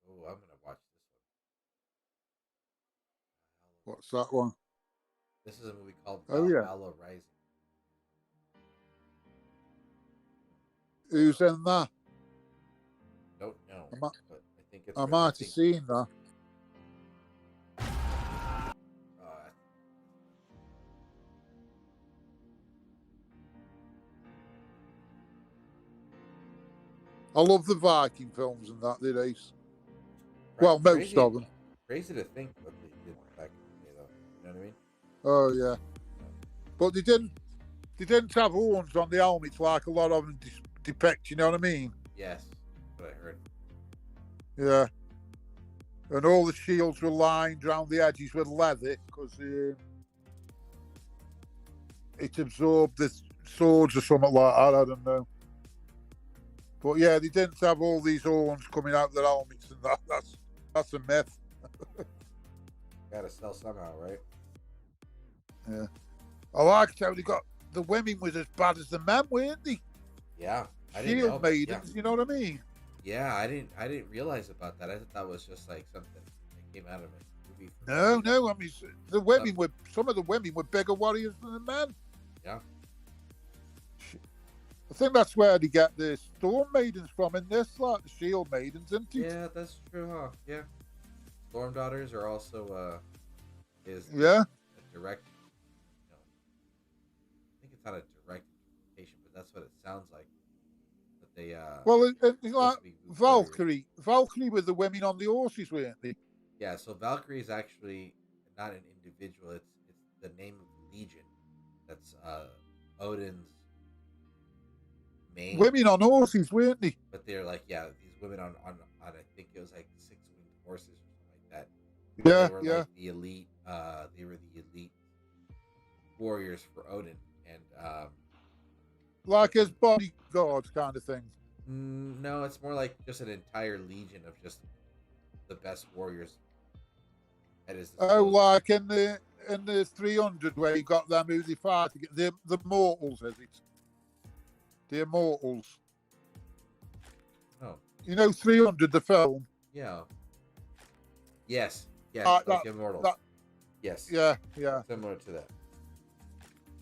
A: Oh, I'm gonna watch this one.
B: What's that one?
A: This is a movie called
B: Oh, yeah.
A: Valhalla Rising.
B: Who's in that?
A: Don't know,
B: I might-
A: but I think it's.
B: I might have seen that. I love the Viking films and that, they're ace. Well, most
A: crazy,
B: of them.
A: Crazy to think what they did back in the day, though. You know what I mean?
B: Oh yeah, but they didn't have horns on the helmets like a lot of them depict. You know what I mean?
A: Yes, that's what I heard.
B: Yeah. And all the shields were lined around the edges with leather because it absorbed the swords or something like that. I don't know. But yeah, they didn't have all these horns coming out their helmets and that. That's a myth.
A: Gotta sell somehow, right?
B: Yeah. I liked how they got the women was as bad as the men, weren't they?
A: Yeah, I didn't know.
B: Shield
A: But
B: maidens,
A: yeah.
B: you know what I mean?
A: Yeah, I didn't realize about that. I thought that was just like something that came out of a movie.
B: No. I mean, the women were some of the women were bigger warriors than the men.
A: Yeah.
B: I think that's where they get the storm maidens from in this, like the shield maidens, isn't it?
A: Yeah, that's true, huh? Yeah. Storm Daughters are also is
B: Yeah.
A: a direct. You know, I think it's not a direct interpretation, but that's what it sounds like. But they
B: Well, it's
A: supposed
B: like
A: to be warriors.
B: Valkyrie were the women on the horses, weren't they?
A: Yeah, so Valkyrie is actually not an individual. It's the name of the legion. That's Odin's main.
B: Women on horses, weren't they?
A: But they're like, yeah, these women on I think it was like 6-winged horses or something like that.
B: Yeah,
A: They were
B: yeah.
A: like the elite. They were the elite warriors for Odin, and
B: Like as bodyguards kind of thing.
A: No, it's more like just an entire legion of just the best warriors at his
B: Oh,
A: disposal.
B: like in the 300 where you got them who they fight, the mortals, is it? The immortals.
A: No.
B: You know 300, the film?
A: Yeah. Yes. Yes.
B: Like
A: Like
B: that-
A: immortals.
B: that-
A: Yes.
B: Yeah, yeah.
A: Similar to that.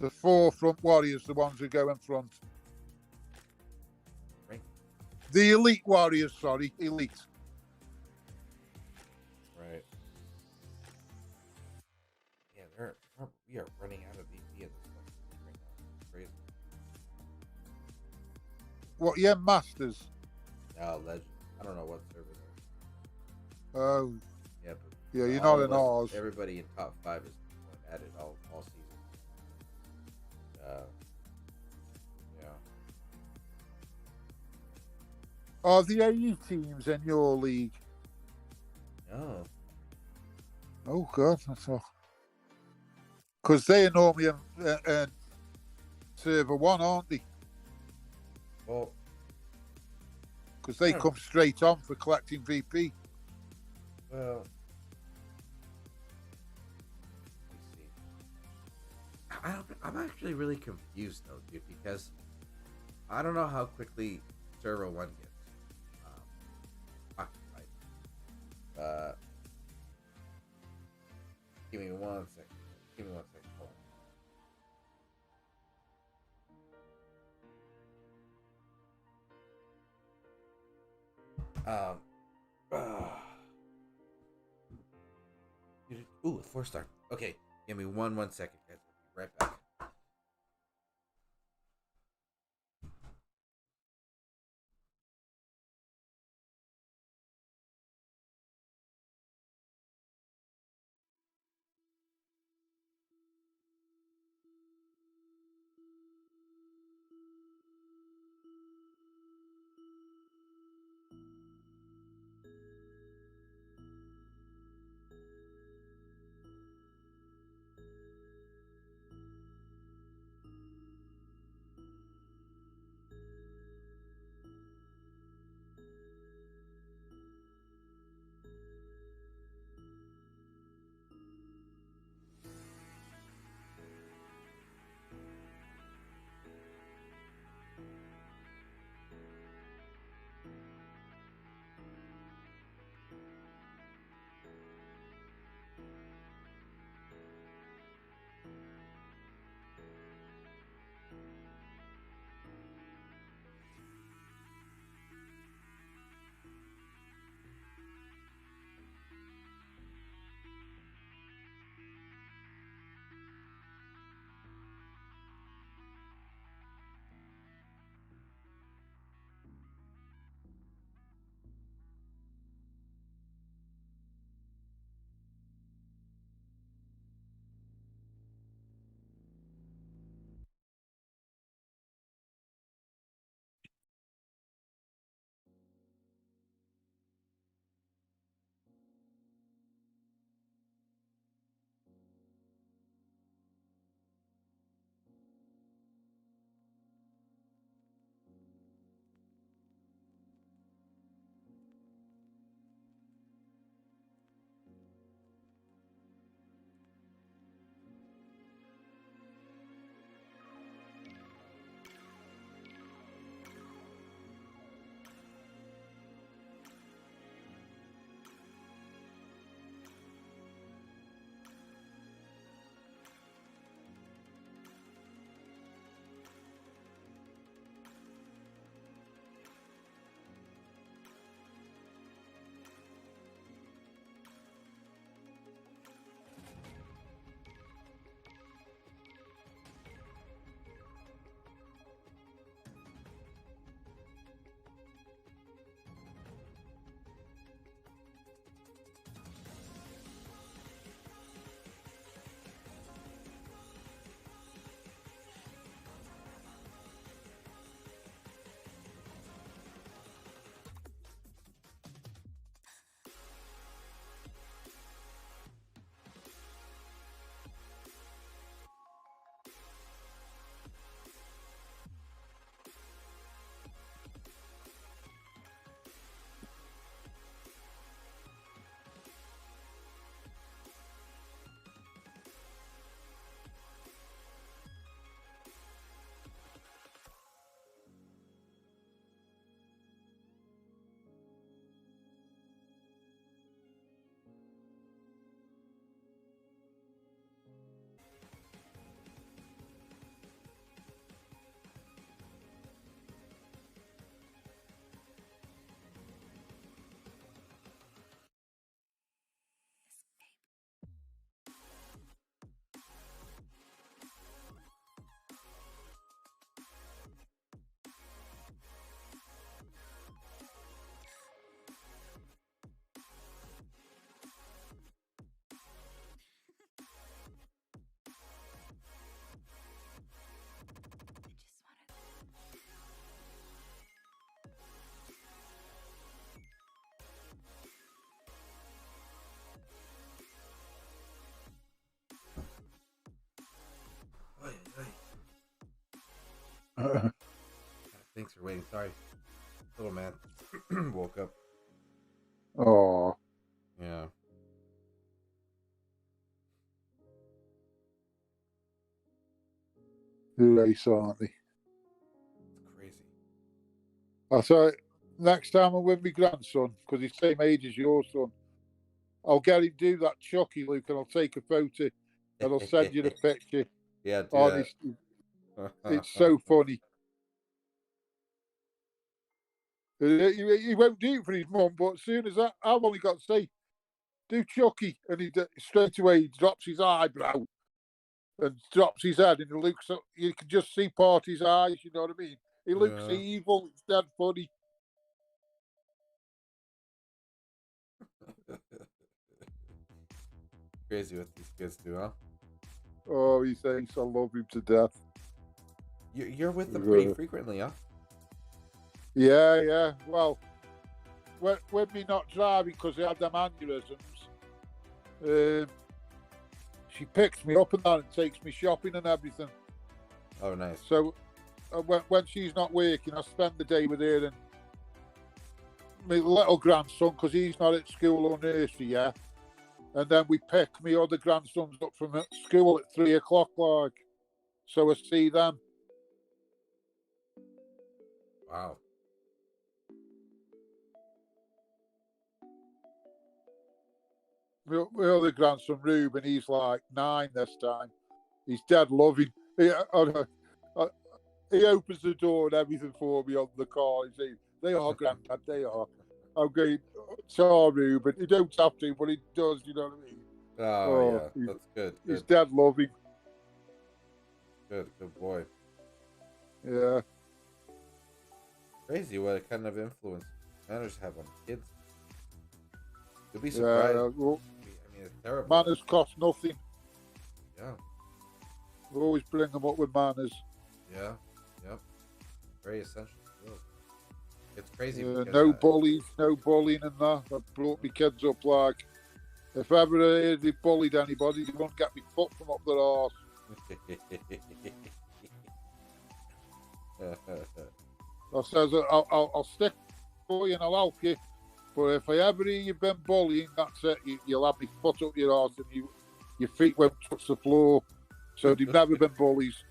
B: The forefront warriors, the ones who go in front.
A: Right.
B: The elite warriors, sorry, elite.
A: Right. Yeah, we are running out of VP in this one right now. It's crazy.
B: What, yeah, masters?
A: No, legend. I don't know what server they're.
B: Oh,
A: Yeah, but
B: yeah, you're
A: all
B: not
A: of
B: in
A: us,
B: ours.
A: everybody in top 5 is at it all season. Yeah.
B: Are the AE teams in your league?
A: No.
B: Oh, God, that's all. Because they are normally in server 1, aren't they?
A: Well,
B: Because they come straight on for collecting VP.
A: well. Let me see. I'm actually really confused though, dude, because I don't know how quickly server 1 gets occupied. Give me 1 second. Give me 1 second. Hold on. Ooh, 4-star. Okay, give me 1 second, guys. I'll be right back. Thanks for waiting. Sorry, little man woke up.
B: Oh,
A: Yeah.
B: they're ace, aren't they?
A: It's crazy.
B: I thought next time I'm with my grandson, because he's the same age as your son, I'll get him do that Chucky, Luke, and I'll take a photo and I'll send you the picture.
A: Yeah, do
B: Honest,
A: that.
B: it's so funny. He won't do it for his mum, but as soon as I've only got to say, do Chucky, and straight away he drops his eyebrow and drops his head, and he looks. You can just see part of his eyes. You know what I mean? He looks
A: Yeah.
B: evil. It's dead funny.
A: Crazy what these kids do, huh?
B: Oh, he thinks I love him to death.
A: You're with them pretty frequently, huh?
B: Yeah. Well, when me not driving because he had them aneurysms, she picks me up and that and takes me shopping and everything.
A: Oh, nice.
B: So when she's not working, I spend the day with her and my little grandson, because he's not at school or nursery yet. And then we pick my other grandsons up from school at 3 o'clock, like. So I see them.
A: Wow.
B: My other grandson, Ruben, he's like 9 this time. He's dead loving. He opens the door and everything for me on the car. He says, they are, Granddad, they are. I'm going, sorry, Ruben. He don't have to, but he does, you know what I mean?
A: Oh, yeah, that's good.
B: He's dead loving.
A: Good boy.
B: Yeah.
A: Crazy what kind of influence manners have on kids. You'll be surprised.
B: Yeah, well,
A: I mean, it's terrible.
B: Manners cost nothing.
A: Yeah.
B: We always bring them up with manners.
A: Yeah. Yep. Very essential skills. It's crazy.
B: No bullying and that. I brought my kids up like, if ever they bullied anybody, they won't get me foot from up their arse. I says, I'll stick for you and I'll help you. But if I ever hear you've been bullying, that's it. You'll have me foot up your arse and your feet won't touch the floor. So they've never been bullies.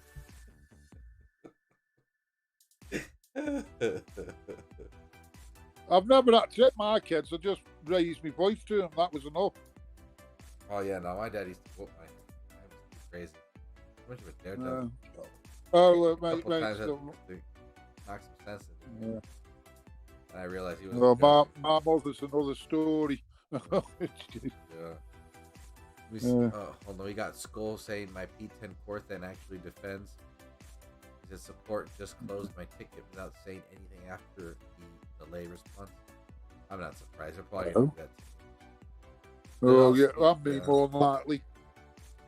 B: I've never had to hit my kids. I just raised my voice to them. That was enough.
A: Oh, yeah. No, my dad used to whoop my head. I was crazy. How much of a daredevil?
B: Mate.
A: Knock some sense in
B: Yeah.
A: And I realized he was.
B: No, my mother's another story.
A: Yeah. Although he got Skull saying my P10 Quarthen actually defends. He said support just closed my ticket without saying anything after the delay response. I'm not surprised. They're probably going to do that.
B: Oh, yeah, that'd be more than likely.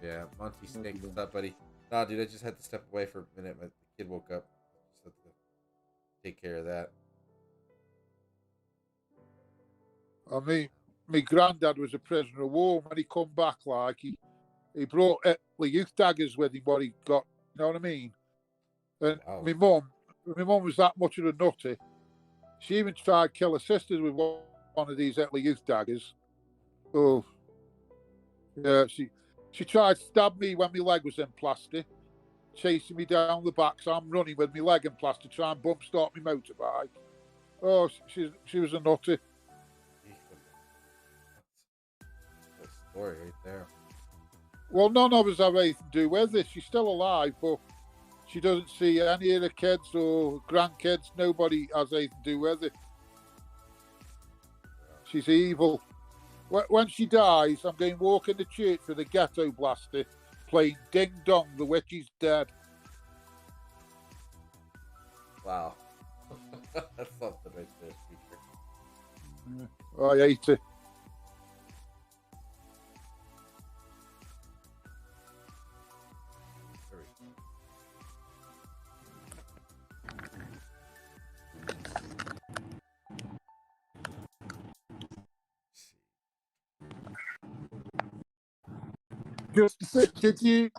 A: Yeah, Monty Snake, what's up, buddy? Nah, dude, I just had to step away for a minute. My kid woke up. Just had to take care of that.
B: I mean, my granddad was a prisoner of war. When he come back, like, he brought the youth daggers with him, what he got, you know what I mean? And
A: Wow.
B: my mum was that much of a nutty. She even tried to kill her sisters with one of these Italy youth daggers. Oh, yeah, she tried to stab me when my leg was in plaster, chasing me down the back, so I'm running with my leg in plaster, trying to bump start my motorbike. Oh, she was a nutty.
A: That's a story right there.
B: Well, none of us have anything to do with it. She's still alive, but she doesn't see any of the kids or grandkids. Nobody has anything to do with it. She's evil. When she dies, I'm going to walk in the church with a ghetto blaster playing Ding Dong, the witch is dead.
A: Wow. That's something right there, speaker.
B: I hate it. Did you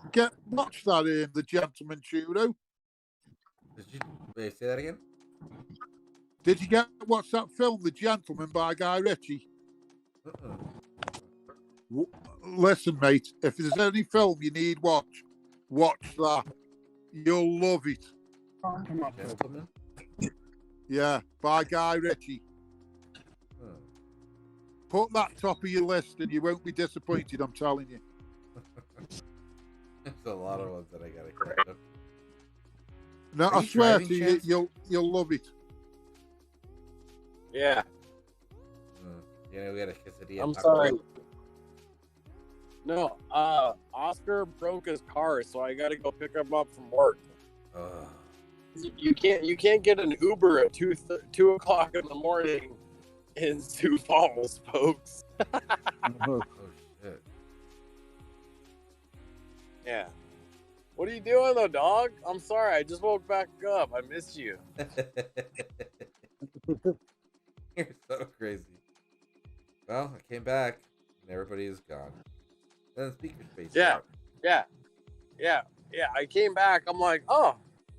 B: watch that in The Gentleman Churro?
A: Did you Wait, say that again?
B: Did you get what's that film, The Gentleman by Guy Ritchie? Listen, mate, if there's any film you need watch that. You'll love it.
A: Gentleman?
B: Yeah, by Guy Ritchie. Put that top of your list and you won't be disappointed, I'm telling you.
A: There's a lot of ones that I gotta catch up.
B: No,
A: Are
B: I
A: you
B: swear
A: driving,
B: to you,
A: Chance?
B: you'll love it.
D: Yeah,
A: Yeah, we got a quesadilla.
D: I'm
A: taco.
D: sorry. No, Oscar broke his car, so I got to go pick him up from work.
A: Ugh.
D: You can't get an Uber at 2 o'clock in the morning in Sioux Falls, folks.
A: Oh shit.
D: Yeah. What are you doing though, dog? I'm sorry, I just woke back up. I missed you.
A: You're so crazy. Well, I came back and everybody is gone. Then the speaker space.
D: Yeah. Yeah. I came back. I'm like, oh,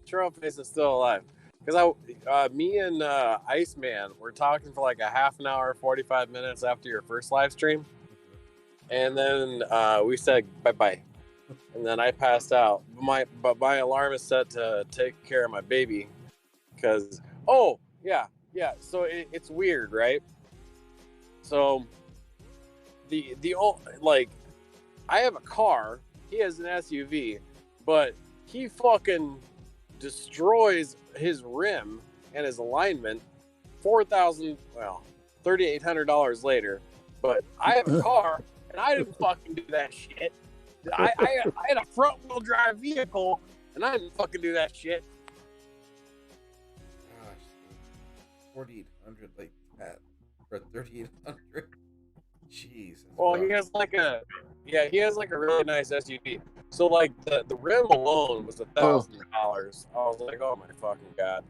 D: Churro Face is still alive. Because me and Iceman were talking for like a half an hour, 45 minutes after your first live stream. And then we said bye-bye. And then I passed out. But my alarm is set to take care of my baby. Because, yeah. So it's weird, right? So the old, like, I have a car. He has an SUV, but he fucking destroys his rim and his alignment. $3,800 later. But I have a car, and I didn't fucking do that shit. I had a front wheel drive vehicle, and I didn't fucking do that shit.
A: Gosh, 4,800 like that for 3,800. Jeez.
D: Well, he has like a really nice SUV. So like the rim alone was $1,000. I was like, oh my fucking god.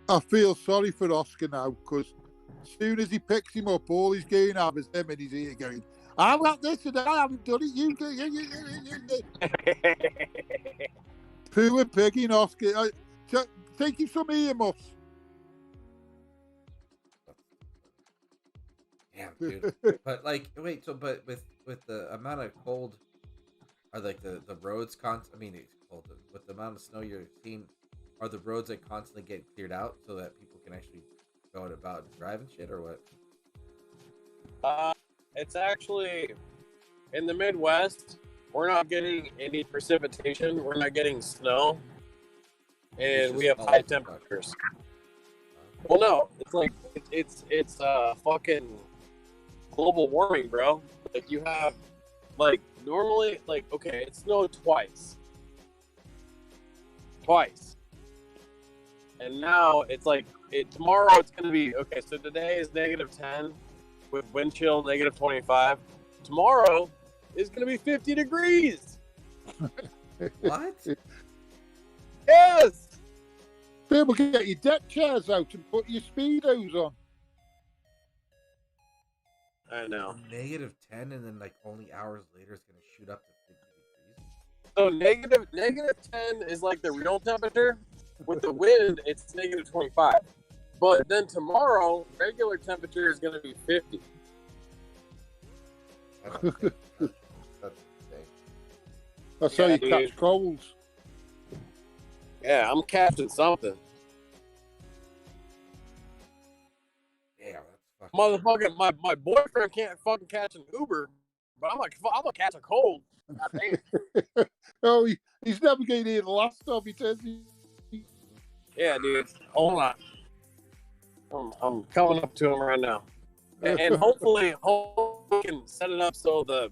B: I feel sorry for Oscar now because as soon as he picks him up, all he's going to have is him in his ear going, I got this and I haven't done it. You Poor picking Oscar. Take him some earmuffs.
A: Damn, dude. But like, wait. So, but with the amount of cold, are like the roads I mean, it's cold. With the amount of snow you're seeing, are the roads like constantly getting cleared out so that people can actually go about and drive and shit, or what?
D: It's actually in the Midwest. We're not getting any precipitation. We're not getting snow, and we have high temperatures. Well, no, it's like it's fucking global warming, bro. Like you have, like normally, like okay, it snowed twice, and now it's like tomorrow it's gonna be okay. So today is -10 with wind chill -25. Tomorrow is gonna be 50 degrees.
A: What?
D: Yes.
B: People can get your deck chairs out and put your Speedos on.
D: I know.
A: -10, and then like only hours later it's gonna shoot up to 50 degrees.
D: So -10 is like the real temperature. With the wind, it's -25. But then tomorrow, regular temperature is going to be 50.
A: That's insane. That's insane.
B: That's how you catch colds.
D: Yeah, I'm catching something.
A: Yeah, that's fucking.
D: Motherfucking, my boyfriend can't fucking catch an Uber, but I'm gonna catch a cold. God damn.
B: Oh, he's never going to hear the last of it, is he?
D: Yeah, dude. Hold on. I'm coming up to him right now. And hopefully we can set it up so the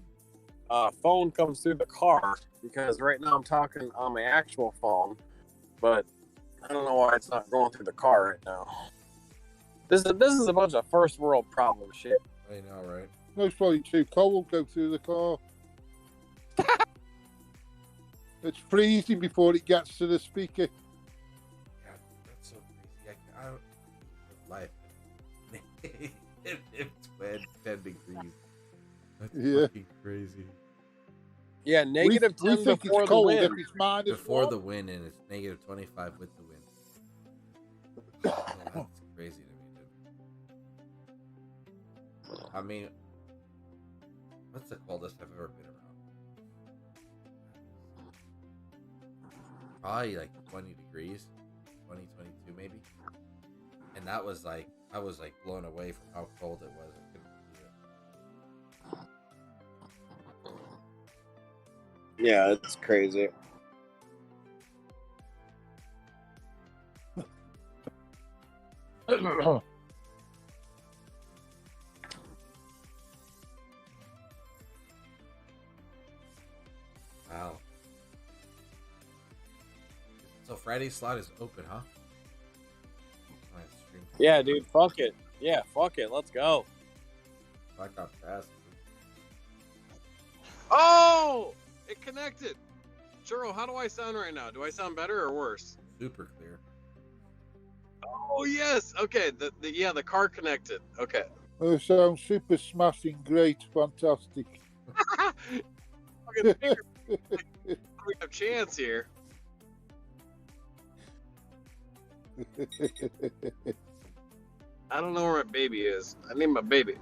D: phone comes through the car, because right now I'm talking on my actual phone, but I don't know why it's not going through the car right now. This is a bunch of first world problem shit.
A: I know, right?
B: Most probably too cold go through the car. It's freezing before it gets to the speaker.
A: God, that's so crazy. I don't life. It's 10 degrees. That's fucking crazy.
D: Yeah, negative
B: we
D: 10
B: think
D: before
B: it's
D: the
B: cold
D: wind.
B: if it's minus
A: Before
B: one.
A: the wind, and it's -25 with the wind. I mean, what's the coldest I've ever been around? Probably like 20 degrees, 20, 22 maybe. And that was like, I was like blown away from how cold it was. I couldn't believe it.
D: Yeah, it's crazy.
A: Wow. So Friday's slot is open, huh?
D: Yeah, dude, fuck it. Yeah, fuck it. Let's go.
A: I got fast.
D: Oh, it connected. Churro, how do I sound right now? Do I sound better or worse?
A: Super clear.
D: Oh yes. Okay. The car connected. Okay.
B: Oh, sounds super smashing, great, fantastic.
D: We have chance here. I don't know where my baby is. I need my baby.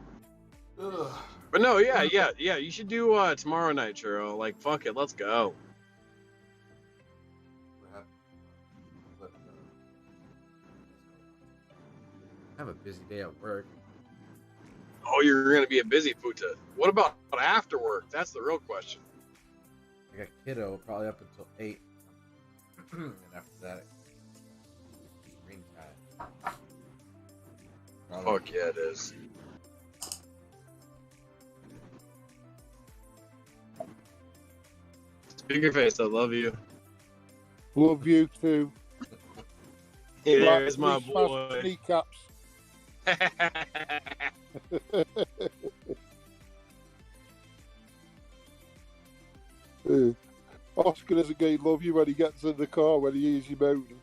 D: Ugh. But no, yeah. You should do tomorrow night, Churro. Like, fuck it, let's go.
A: I have a busy day at work.
D: Oh, you're gonna be a busy puta. What about after work? That's the real question.
A: I got kiddo probably up until 8. And after that, screen time.
D: Fuck yeah, it is. Speak your face, I love you.
B: Love you too.
D: Here's my
B: Smash
D: boy.
B: Kneecaps. Oscar doesn't get love you when he gets in the car when he hears you moaning.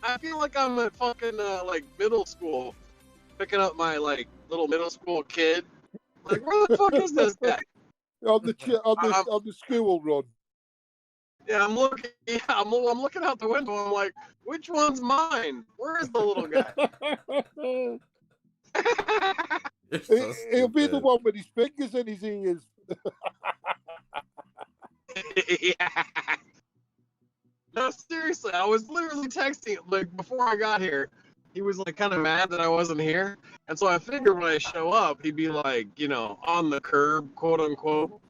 D: I feel like I'm at fucking like middle school, picking up my like little middle school kid. Like, where the fuck is this guy?
B: on the school run.
D: Yeah, I'm looking. Yeah, I'm looking out the window. I'm like, which one's mine? Where is the little guy?
B: He'll be the one with his fingers in his ears.
D: Yeah. No, seriously, I was literally texting like before I got here. He was like kind of mad that I wasn't here, and so I figured when I show up, he'd be like, you know, on the curb, quote unquote.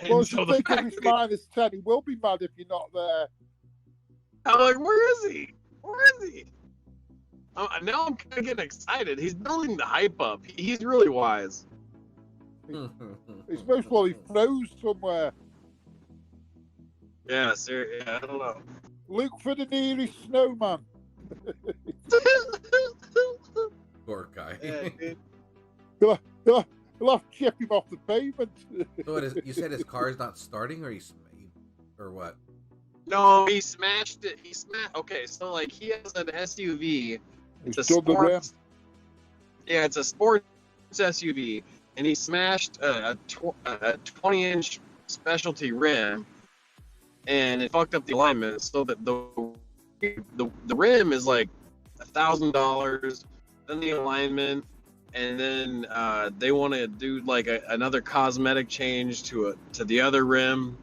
D: And
B: Well,
D: so
B: if you think if it's -10, he will be mad if you're not there.
D: I'm like, where is he? Where is he? Now I'm kind of getting excited. He's building the hype up. He's really wise.
B: It's most likely froze somewhere.
D: Yeah, seriously. Yeah, I don't know.
B: Look for the nearest snowman.
A: Poor guy.
D: Yeah, dude.
B: He'll have to chip him off the pavement.
A: So what is, you said his car is not starting, or what?
D: No, he smashed it. He smashed. Okay, so like he has an SUV. It's a sports. Yeah, it's a sports SUV, and he smashed a 20-inch specialty rim, and it fucked up the alignment. So that the rim is like $1,000, then the alignment, and then they want to do like another cosmetic change to the other rim.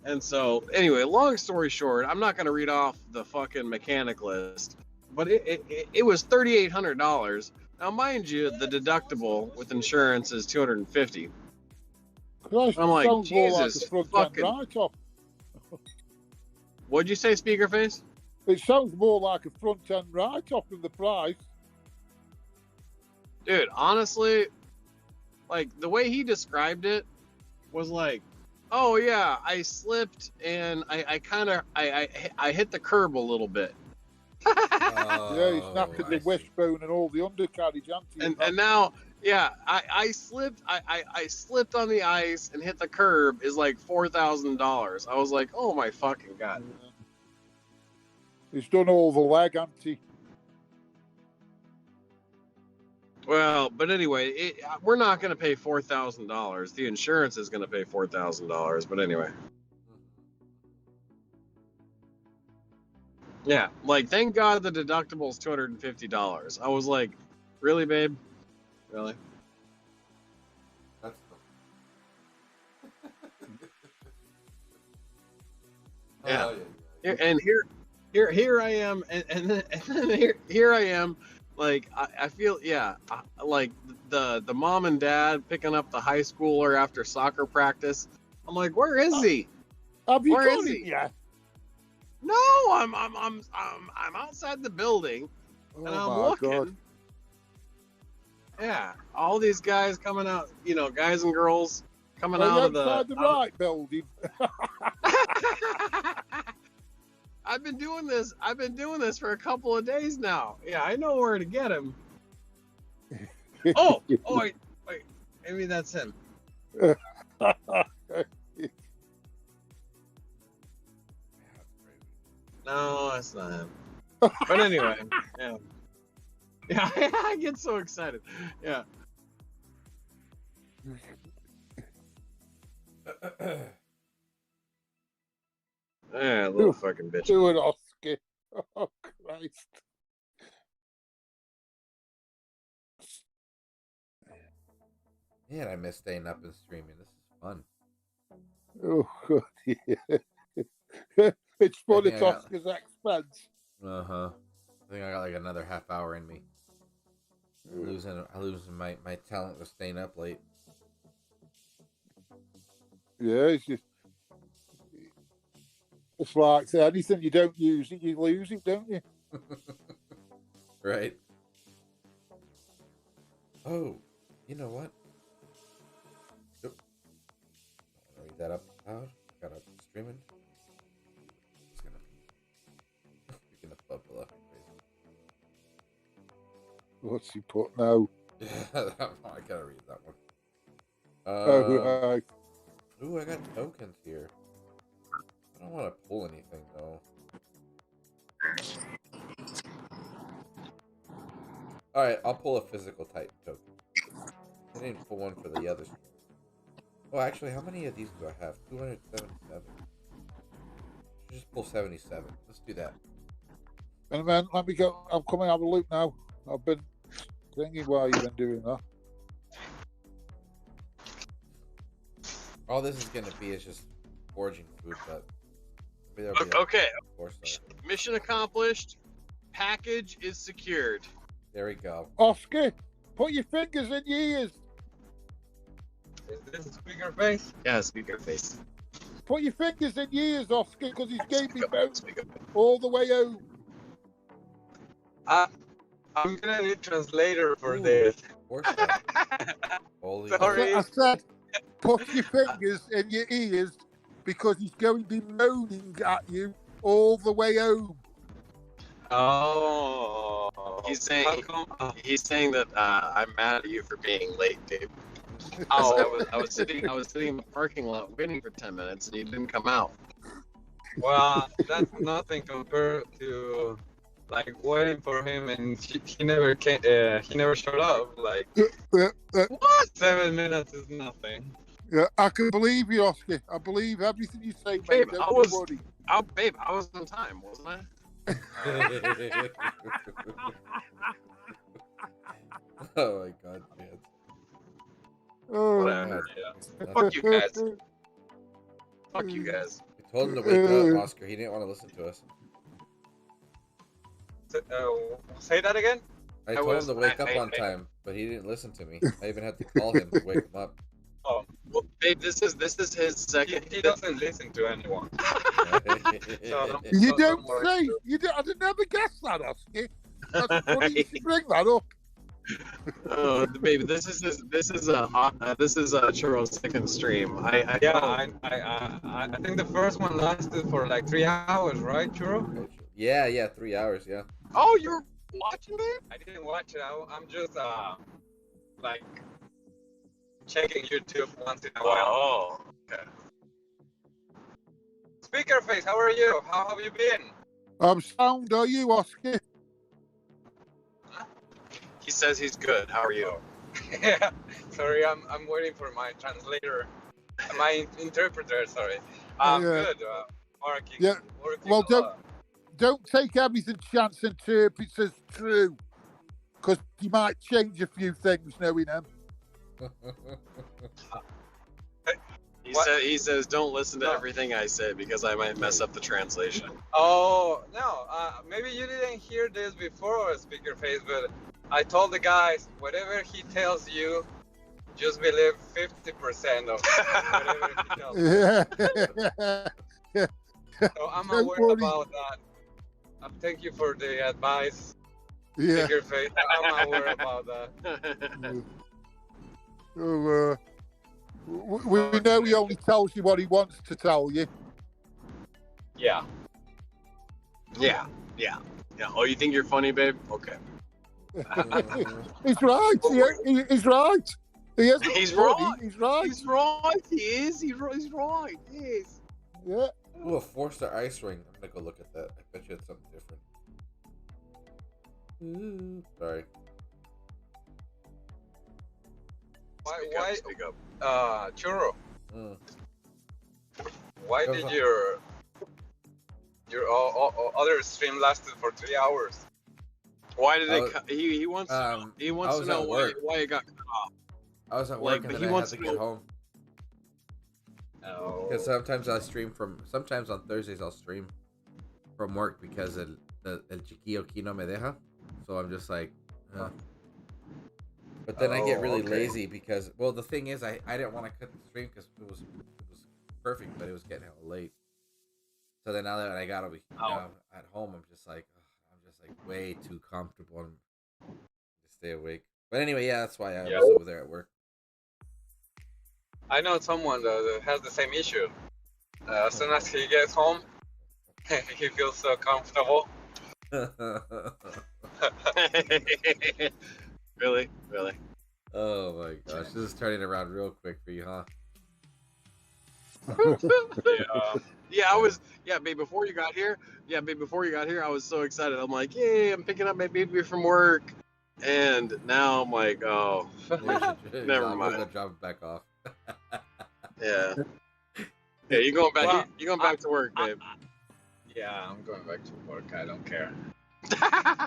D: And so, anyway, long story short, I'm not going to read off the fucking mechanic list, but it was $3,800. Now, mind you, the deductible with insurance is $250.
B: Christ,
D: I'm like, Jesus fucking.
B: Write-off.
D: What'd you say, speaker face?
B: It sounds more like a front-end write-off than the price.
D: Dude, honestly, like the way he described it was like, oh yeah, I slipped and I hit the curb a little bit.
B: Yeah, he's knackered the wishbone and all the undercarriage.
D: And now, yeah, I slipped. I slipped on the ice and hit the curb is like $4,000. I was like, oh my fucking god.
B: He's done all the leg, hasn't
D: Well, but anyway, we're not going to pay $4,000. The insurance is going to pay $4,000. But anyway. Yeah, like, thank God the deductible is $250. I was like, really, babe? Really?
A: That's
D: Yeah.
A: Oh,
D: Here I am, and then here I am, like I feel like the mom and dad picking up the high schooler after soccer practice. I'm like, where is he?
B: Have you
D: Where
B: got
D: is
B: it
D: he?
B: yet?
D: No, I'm outside the building,
B: Oh
D: and I'm
B: my
D: looking.
B: God.
D: Yeah, all these guys coming out, guys and girls coming
B: Are you
D: out of the.
B: outside the right building?
D: I've been doing this for a couple of days now. Yeah, I know where to get him. Oh, wait, maybe that's him. No, that's not him. But anyway, yeah. Yeah, I get so excited. Yeah. Yeah, little fucking bitch.
B: Do it, Oscar. Oh, Christ.
A: Man, I miss staying up and streaming. This is fun.
B: Oh, God, yeah. It's fun
A: think
B: at
A: I got-
B: Oscar's expense.
A: I think I got like another half hour in me. I'm losing my talent with staying up late.
B: Yeah, it's like anything you don't use it, you lose it, don't you?
A: Right. Oh, you know what? Yep. I'll read that up loud. Got up streaming. It's gonna be freaking the bubble up.
B: What's he put now?
A: Yeah, I gotta read that one.
B: Oh, right.
A: Ooh, I got tokens here. I don't want to pull anything though. All right, I'll pull a physical type token. I didn't pull one for the others. Oh, actually, how many of these do I have? 277. Just pull 77. Let's do that.
B: And man, let me go. I'm coming out of the loop now. I've been thinking why you've been doing that.
A: All this is gonna be is just foraging food, but maybe there'll be
D: Okay.
A: a 4-star.
D: Mission accomplished. Package is secured.
A: There we go.
B: Oscar, put your fingers in your ears.
E: Is this a speaker face?
D: Yeah, speaker face.
B: Put your fingers in your ears, Oscar, because he's gave me
D: Speak up,
B: both
D: speak up.
B: all the way home.
E: I'm gonna need translator for
A: Ooh.
E: this.
A: 4-star. Holy
E: Sorry.
B: I said, put your fingers in your ears because he's going to be moaning at you all the way home.
E: Oh.
D: He's saying that I'm mad at you for being late, dude.
E: Oh,
D: I was sitting in the parking lot waiting for 10 minutes and you didn't come out.
E: well, that's nothing compared to like waiting for him and he never came. He never showed up. Like
D: What?
E: 7 minutes is nothing.
B: Yeah, I can believe you, Oscar. I believe everything you say, mate.
D: Babe,
B: Don't
D: I was-
B: worry.
D: Babe, I was on time, wasn't I?
A: Oh my god, man.
B: Oh,
D: Whatever.
E: Yeah.
D: Fuck you guys. Fuck you guys.
A: I told him to wake up, Oscar. He didn't want to listen to us.
E: Say that again.
A: I
D: I
A: told
D: was-
A: him to wake up
D: I-
A: on time, but he didn't listen to me. I even had to call him to wake him up.
E: Oh,
D: Well, babe, this is his second.
E: he doesn't listen to anyone. So
B: you don't
E: don't worry.
B: say. You don't, I'd never guess that, Oscar. That's funny you should bring that up.
D: Oh, baby, this is Churro's second stream.
E: Yeah, I think the first one lasted for like 3 hours, right, Churro?
A: Yeah, 3 hours, yeah.
D: Oh, you're watching, babe?
E: I didn't watch it. I'm just like checking YouTube once in a while.
D: Oh, okay.
E: Speaker face, how are you? How have you been?
B: I'm sound, are you, Oscar?
D: He says he's good. How are you?
E: Yeah, sorry, I'm waiting for my translator, my interpreter. Sorry. I'm
B: Yeah.
E: good. Working.
B: Yeah,
E: Working
B: well,
E: a lot.
B: Don't take everything chance interprets as true. because he might change a few things knowing him.
D: He says, don't listen to everything I say because I might mess up the translation.
E: Oh, no, maybe you didn't hear this before, Speaker Face, but I told the guys, whatever he tells you, just believe 50% of whatever he tells you. So I'm
B: Don't
E: aware
B: worry.
E: about that. Thank you for the advice,
B: Yeah.
E: Speaker Face. I'm aware about that.
B: So, we know he only tells you what he wants to tell you.
E: Yeah.
D: Yeah. Oh, you think you're funny, babe? Okay.
B: He's right. He's right. He isn't
D: He's
B: funny,
D: right.
B: He's right.
D: He's right. He is. He's right. Yes.
B: Yeah.
A: Ooh, a 4-star ice ring. I'm gonna go look at that. I bet you it's something different. Ooh, sorry.
D: Speak up.
E: Churro,
A: Mm.
E: why
A: Go
E: did
A: for-
E: your other stream lasted for 3 hours?
D: Why did
A: I
D: it?
A: was-
D: He wants. He wants
A: I
D: to
A: was
D: know
A: at
D: why
A: work.
D: it got cut off.
A: I was at
D: Like,
A: work
D: but
A: and
D: he
A: then I had
D: wants
A: to
D: to
A: get
D: know-
A: home.
E: No.
A: Because sometimes I stream from. Sometimes on Thursdays I'll stream from work because el chiquillo aquí no me deja. So I'm just like. But then I get really
E: okay.
A: lazy because, well, the thing is, I didn't want to cut the stream because it was perfect, but it was getting hella late. So then now that I got at home, I'm just like way too comfortable and to stay awake. But anyway, yeah, that's why I was over there at work.
E: I know someone that has the same issue. As soon as he gets home, he feels so comfortable.
D: Really?
A: Oh my gosh, this is turning around real quick for you, huh?
D: Yeah, I was. Yeah, babe. Before you got here, I was so excited. I'm like, yay! I'm picking up my baby from work, and now I'm like, oh, never mind.
A: I'm drop it back off.
D: Yeah. Yeah, you going back?
E: Well,
D: you going back to work, babe?
E: Yeah, I'm going back to work. I don't care.
A: Yeah,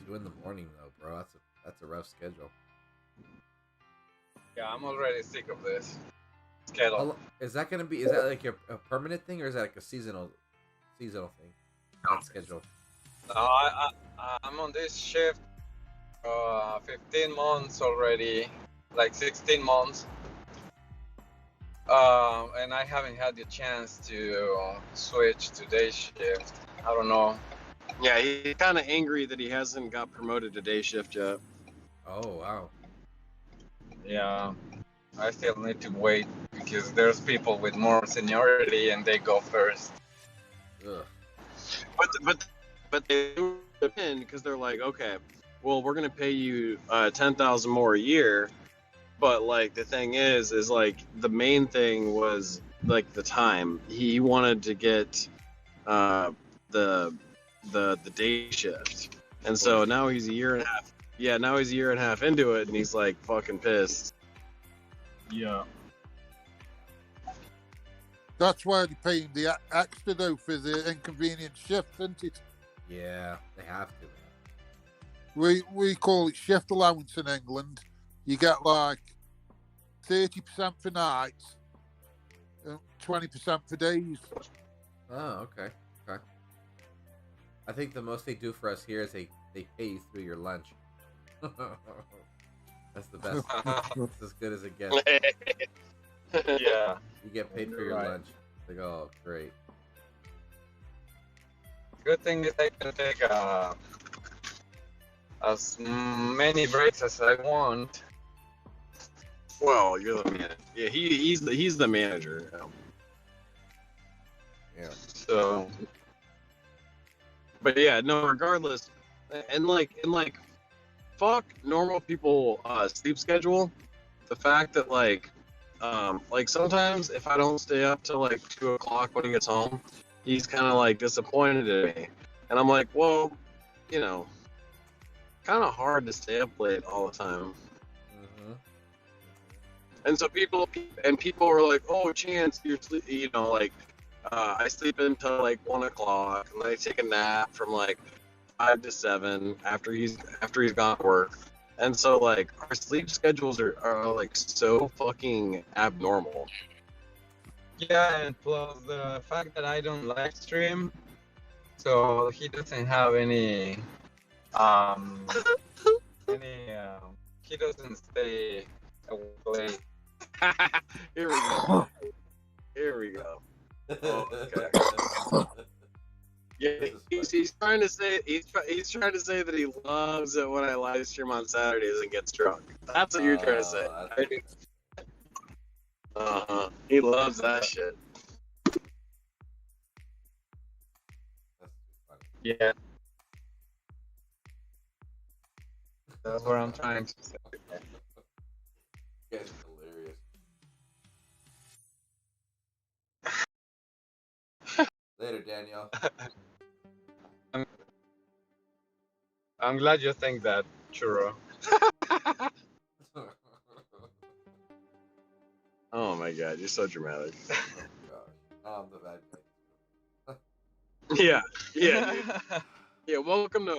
A: 2 in the morning though, bro. That's a rough schedule.
E: Yeah, I'm already sick of this schedule.
A: Is that gonna be? Is that like a permanent thing, or is that like a seasonal thing? That schedule.
E: No, I'm on this shift 15 months already, like 16 months. And I haven't had the chance to switch to day shift. I don't know.
D: Yeah, he's kind of angry that he hasn't got promoted to day shift yet.
A: Oh wow.
E: Yeah, I still need to wait because there's people with more seniority and they go first.
A: Ugh.
D: But they do it in because they're like, okay, well, we're gonna pay you 10,000 more a year, but like the thing is like the main thing was like the time he wanted to get the day shift, and so now he's a year and a half. Yeah, now he's a year and a half into it, and he's like fucking pissed.
E: Yeah.
B: That's why they pay him the extra though for the inconvenient shift, isn't it?
A: Yeah, they have to, man.
B: We call it shift allowance in England. You get like 30% for nights and 20% for days.
A: Oh, okay. I think the most they do for us here is they pay you through your lunch. That's the best. That's as good as it gets.
E: Yeah.
A: You get paid for
E: You're
A: your
E: right.
A: lunch. Like, oh, great.
E: Good thing is I can take as many breaks as I want.
D: Well, you're the manager. Yeah, he's the manager.
A: Yeah.
E: So
D: But yeah, no, regardless, and like, fuck normal people sleep schedule. The fact that like sometimes if I don't stay up till like 2 o'clock when he gets home, he's kind of like disappointed in me, and I'm like, well, you know, kind of hard to stay up late all the time.
A: Mm-hmm.
D: And so people are like, oh, Chance, you're you know, like, I sleep until like 1 o'clock, and then I take a nap from like 5 to 7 after he's gone to work, and so like our sleep schedules are like so fucking abnormal.
E: Yeah, and plus the fact that I don't live stream, so he doesn't have any um he doesn't stay away.
D: Here we go. Here we go. Okay. Yeah, he's trying to say he's trying to say that he loves it when I live stream on Saturdays and gets drunk. That's what you're trying to say. He loves that shit.
E: Yeah. That's what I'm trying to say.
A: You guys are hilarious. Later, Daniel.
E: I'm glad you think that, Churro.
D: Oh my god, you're so dramatic.
A: Gosh, I'm the bad guy.
D: Yeah, dude. Yeah, welcome to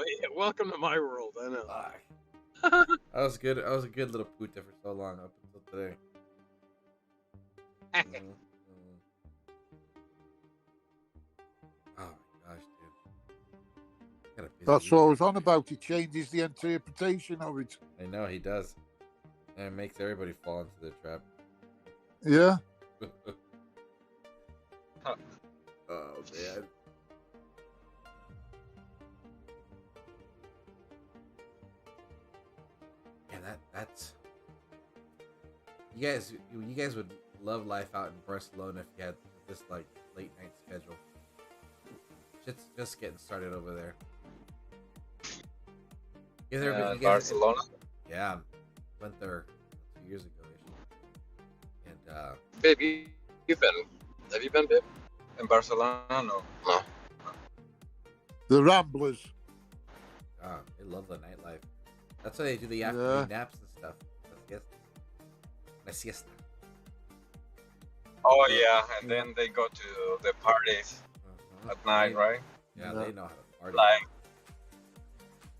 D: my world. I know.
A: I was good. I was a good little puta for so long up until today. Oh my gosh, dude. Got a busy
B: That's what I
A: week.
B: was on about. He changes the interpretation of it.
A: I know he does, and it makes everybody fall into the trap.
B: Yeah.
A: Oh man. Yeah, that's you guys would love life out in Barcelona if you had this like late night schedule. Shit's just getting started over there. You guys
E: Barcelona?
A: Yeah, went there 2 years ago. And
E: Babe, have you been, babe? In Barcelona? No.
B: The Ramblers.
A: they love the nightlife. That's why they do the afternoon naps and stuff. La siesta.
E: Oh yeah, and then they go to the parties at night, right?
A: Yeah, they know how to party.
E: Like,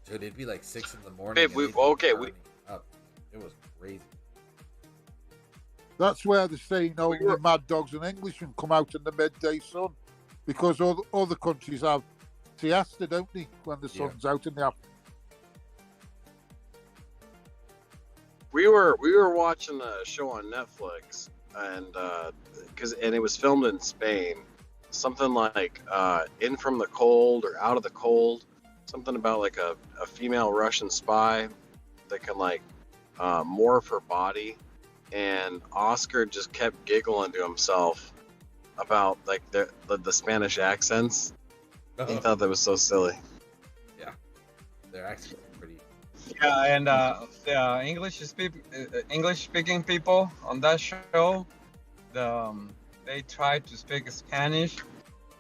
A: dude, it'd be like 6 in the morning.
D: Babe,
A: and
D: we-
A: they'd be
D: okay,
A: turning up. It was crazy.
B: That's where they're saying only Mad Dogs and Englishmen come out in the midday sun, because all the other countries have siesta, don't they, when the sun's out in the afternoon.
D: We were watching a show on Netflix, and and it was filmed in Spain. Something like In from the Cold or Out of the Cold. Something about like a female Russian spy that can like morph her body. And Oscar just kept giggling to himself about like the Spanish accents. He thought that was so silly.
A: Yeah, their accents are pretty.
E: yeah, and the English speaking people on that show, they try to speak Spanish,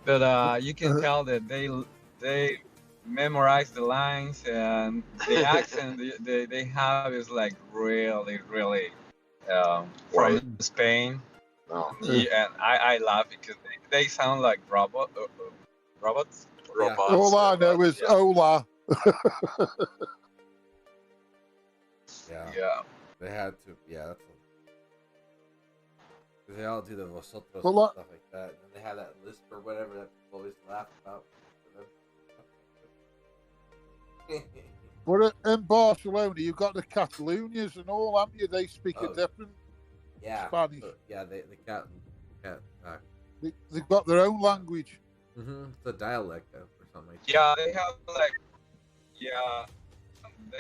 E: but you can tell that they memorize the lines, and the accent they have is like really from Spain.
D: Oh.
E: Yeah, and I laugh because they sound like robots.
A: Yeah.
B: All I know is hola.
A: Yeah. They had to. Yeah, that's. Because they all do the vosotros and
B: Well,
A: stuff like that, and they have that lisp or whatever that people always laugh about.
B: But in Barcelona, you've got the Catalonians and all, haven't you? They speak a different Spanish.
A: Yeah, they got.
B: They've got their own language.
A: It's a dialect or something like that.
E: Yeah, they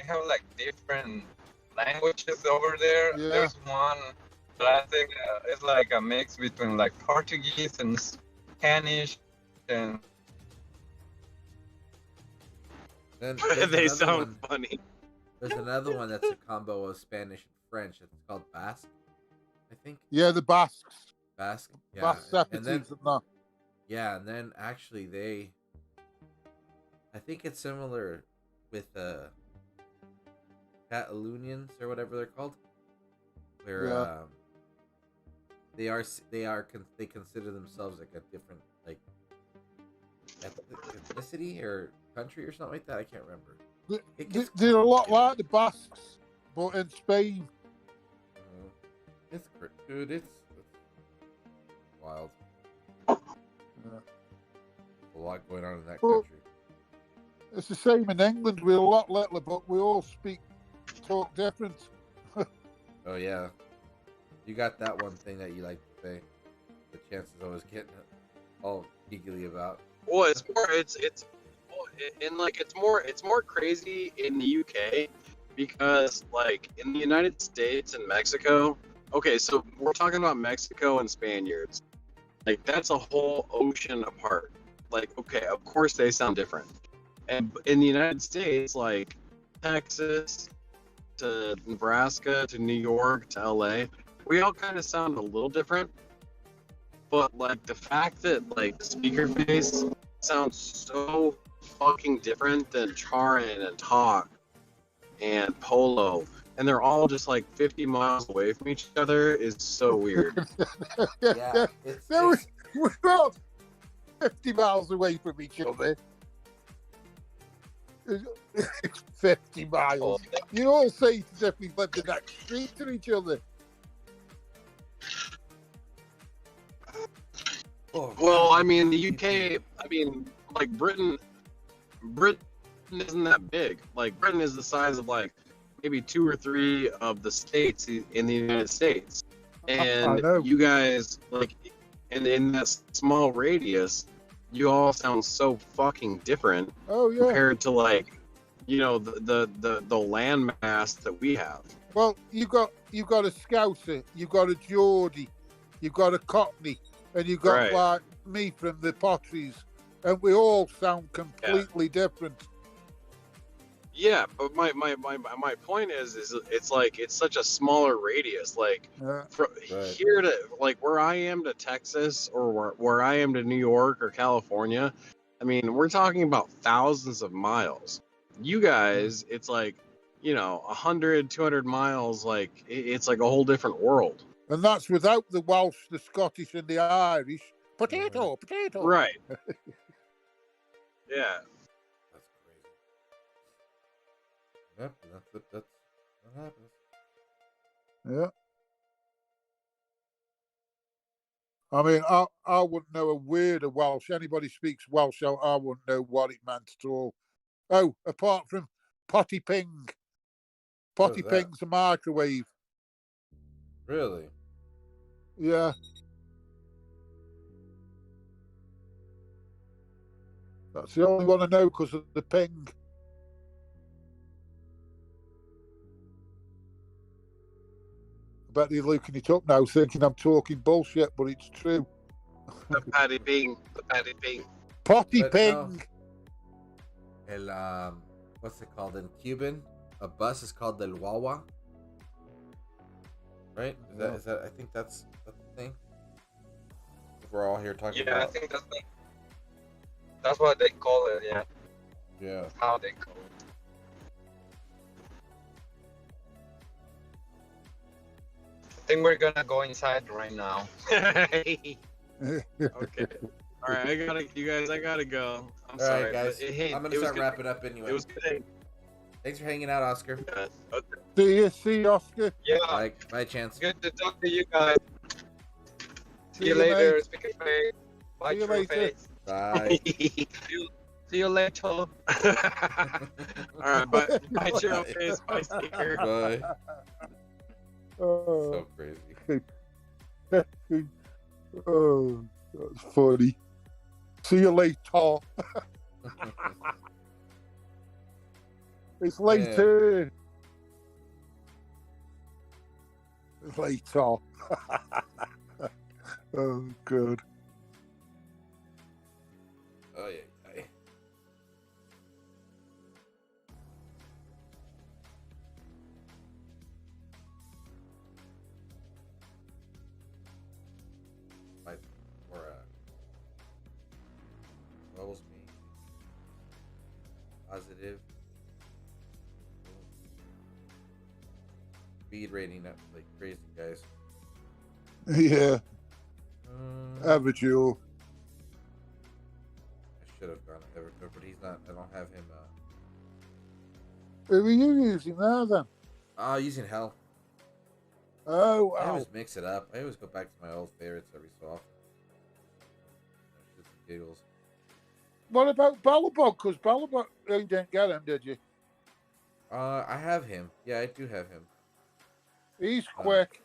E: have like different languages over there.
B: Yeah.
E: There's one that I think is like a mix between like Portuguese and Spanish, and
A: Then
D: They
A: there's another
D: sound
A: one-
D: funny.
A: There's another one that's a combo of Spanish and French. It's called Basque, I think.
B: Yeah, the Basques.
A: Basque. Yeah.
B: Basque
A: and then
B: separatists and that.
A: yeah, and then actually I think it's similar with Catalonians or whatever they're called, where they consider themselves like a different like ethnicity or country or something like that. I can't remember.
B: They're a lot like the Basques, but in Spain.
A: It's dude. It's wild. A lot going on in that country.
B: It's the same in England. We're a lot littler, but we all talk different.
A: Oh yeah, you got that one thing that you like to say. The chances always getting all giggly about.
D: Well, it's more crazy in the UK because like in the United States and Mexico. Okay, so we're talking about Mexico and Spaniards. Like that's a whole ocean apart. Like okay, of course they sound different. And in the United States, like Texas to Nebraska to New York to LA, we all kind of sound a little different. But like the fact that like speaker face sounds so fucking different than Charin and Talk and Polo, and they're all just like 50 miles away from each other is so weird.
A: Yeah,
B: we're not 50 miles away from each other. 50 miles. You all say to definitely live the next street to each other.
A: Oh,
D: Well, I mean, the UK, I mean, like Britain isn't that big. Like Britain is the size of like maybe 2 or 3 of the states in the United States, and you guys like, and in that small radius, you all sound so fucking different.
B: Oh yeah.
D: Compared to like, you know, the landmass that we have.
B: Well, you got a Scouser, you got a Geordie, you got a Cockney, and you got
D: Right.
B: like me from the Potteries, and we all sound completely different.
D: Yeah, but my point is it's like it's such a smaller radius. Like from here to like where I am to Texas or where I am to New York or California, I mean we're talking about thousands of miles. You guys, it's like, you know, 100, 200 miles. Like it's like a whole different world.
B: And that's without the Welsh, the Scottish, and the Irish. Potato.
D: Right. Yeah.
A: Yep, that's what happens.
B: Yeah. I mean, I wouldn't know a word of Welsh. Anybody speaks Welsh, I wouldn't know what it meant at all. Oh, apart from potty ping. Potty ping's a microwave.
A: Really?
B: Yeah. That's the only one I know because of the ping. I bet they're looking it up now, thinking I'm talking bullshit, but it's true.
D: The patty ping.
B: Potty
A: But
B: ping.
A: No. What's it called in Cuban? A bus is called el Wawa. Right? Is that? I think that's the thing. We're all here talking about.
E: I think that's what they call it. Yeah.
A: Yeah.
E: That's how they call it. I think we're gonna go inside right now.
D: Okay. All right, I gotta go. I'm
A: All
D: sorry,
A: right, guys.
D: but, hey,
A: I'm gonna
D: it was
A: start
D: good.
A: wrapping up anyway.
D: It was good.
A: Thanks for hanging out, Oscar.
D: Yeah.
B: See you, Oscar.
E: Yeah.
A: Bye, Chance.
E: Good to talk to you guys. See you
B: you,
E: later.
B: mate.
E: Speak of faith. Bye,
B: See you
E: True
B: later.
E: Faith.
A: Bye.
E: See you later.
D: All right, bye, Churro Face, bye, Sticker.
A: Bye.
B: Oh,
A: So crazy.
B: oh, that's funny. See you later. It's later. It's later. Oh, good.
A: Oh yeah. What was me? Positive. Speed rating up like crazy, guys.
B: Yeah. Average you.
A: I should have gone on AVENTADOR, but he's not. I don't have him.
B: Who are you using there then?
A: Using Hell.
B: Oh,
A: I
B: wow.
A: always mix it up. I always go back to my old favorites every so often. Just giggles.
B: What about Balabog? Because Balabog, you didn't get him, did you?
A: I have him. Yeah, I do have him.
B: He's quick.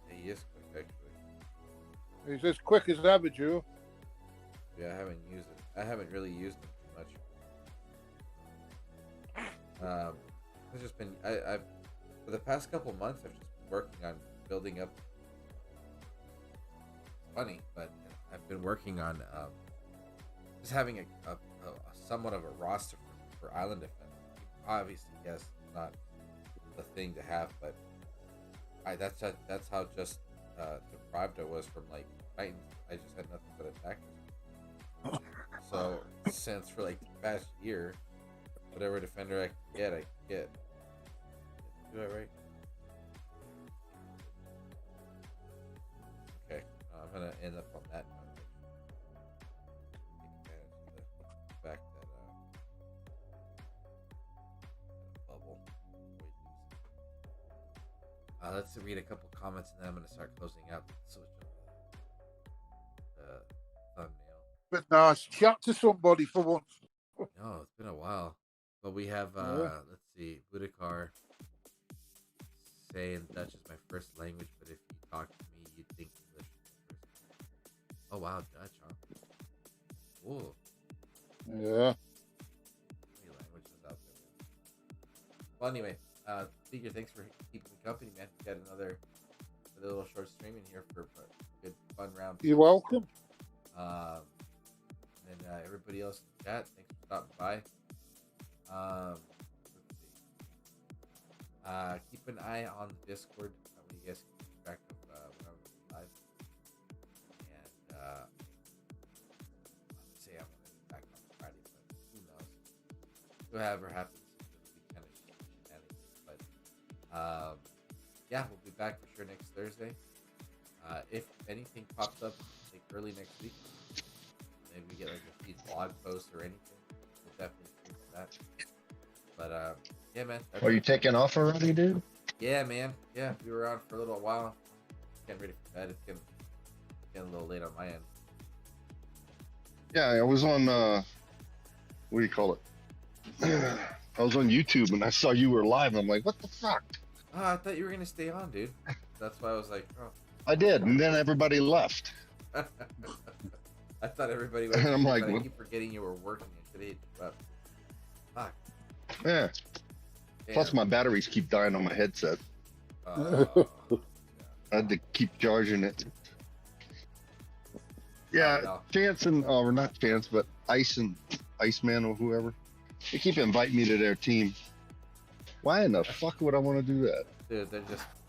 A: Yeah, he is quick, actually.
B: He's as quick as ever, Joe.
A: Yeah, I haven't used it. I haven't really used him too much. I've just been. I've for the past couple months, I've just been working on building up. It's funny, but I've been working on just having a somewhat of a roster for island defense. Obviously, yes, not the thing to have, but that's how just deprived I was from like Titans. I just had nothing but attackers. So since for like the past year, whatever defender I can get, I can get. Do that right? Okay, I'm gonna end up on that note. Take advantage of the fact that bubble. Let's read a couple comments and then I'm gonna start closing out. Switch the thumbnail.
B: But nice. Chat to somebody for once.
A: No, it's been a while. But we have let's see, Budikar saying Dutch is my first language, but if you talk to me, you'd think English is my first language. Oh wow, Dutch, huh? Cool.
B: Yeah.
A: Many languages out there, man. Well, anyway, Figure, thanks for keeping me company, man. We got another little short stream in here for a good fun round.
B: You're welcome.
A: And everybody else in the chat, thanks for stopping by. Let's see. Keep an eye on the Discord. That way you guys can keep track of when I'm live. And I'd say I'm gonna be back on Friday, but who knows? Whatever happens, it'll be kind of shenanigans. But yeah, we'll be back for sure next Thursday. If anything pops up like early next week, maybe we get like a few blog posts or anything, we'll definitely stream for that. But yeah, man.
F: Are you taking off already, dude?
A: Yeah, man. Yeah, we were on for a little while. Getting ready for bed. It's getting a little late on my end.
F: Yeah, I was on what do you call it? I was on YouTube and I saw you were live. I'm like, what the fuck?
A: Oh, I thought you were gonna stay on, dude. That's why I was like, oh.
F: I did, and then everybody left.
A: I thought everybody was.
F: And I'm like,
A: I
F: what?
A: keep forgetting you were working. I should hit you up. Fuck.
F: Yeah.
A: Damn.
F: Plus, my batteries keep dying on my headset.
A: Yeah.
F: I had to keep charging it. Yeah,
A: No.
F: Chance and or not Chance, but Iceman or whoever, they keep inviting me to their team. Why in the fuck would I want to do that?
A: Dude,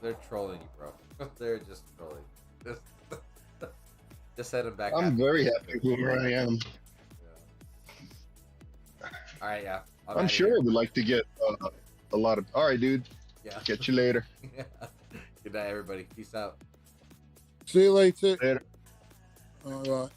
A: they're trolling you, bro. They're just trolling. Just head them back.
F: I'm very happy where I am.
A: Yeah. All right, yeah.
F: I'm sure I would like to get a lot of. All right, dude.
A: Yeah.
F: Catch you later.
A: Good night, everybody. Peace out.
B: See you later.
F: Later.
B: All right.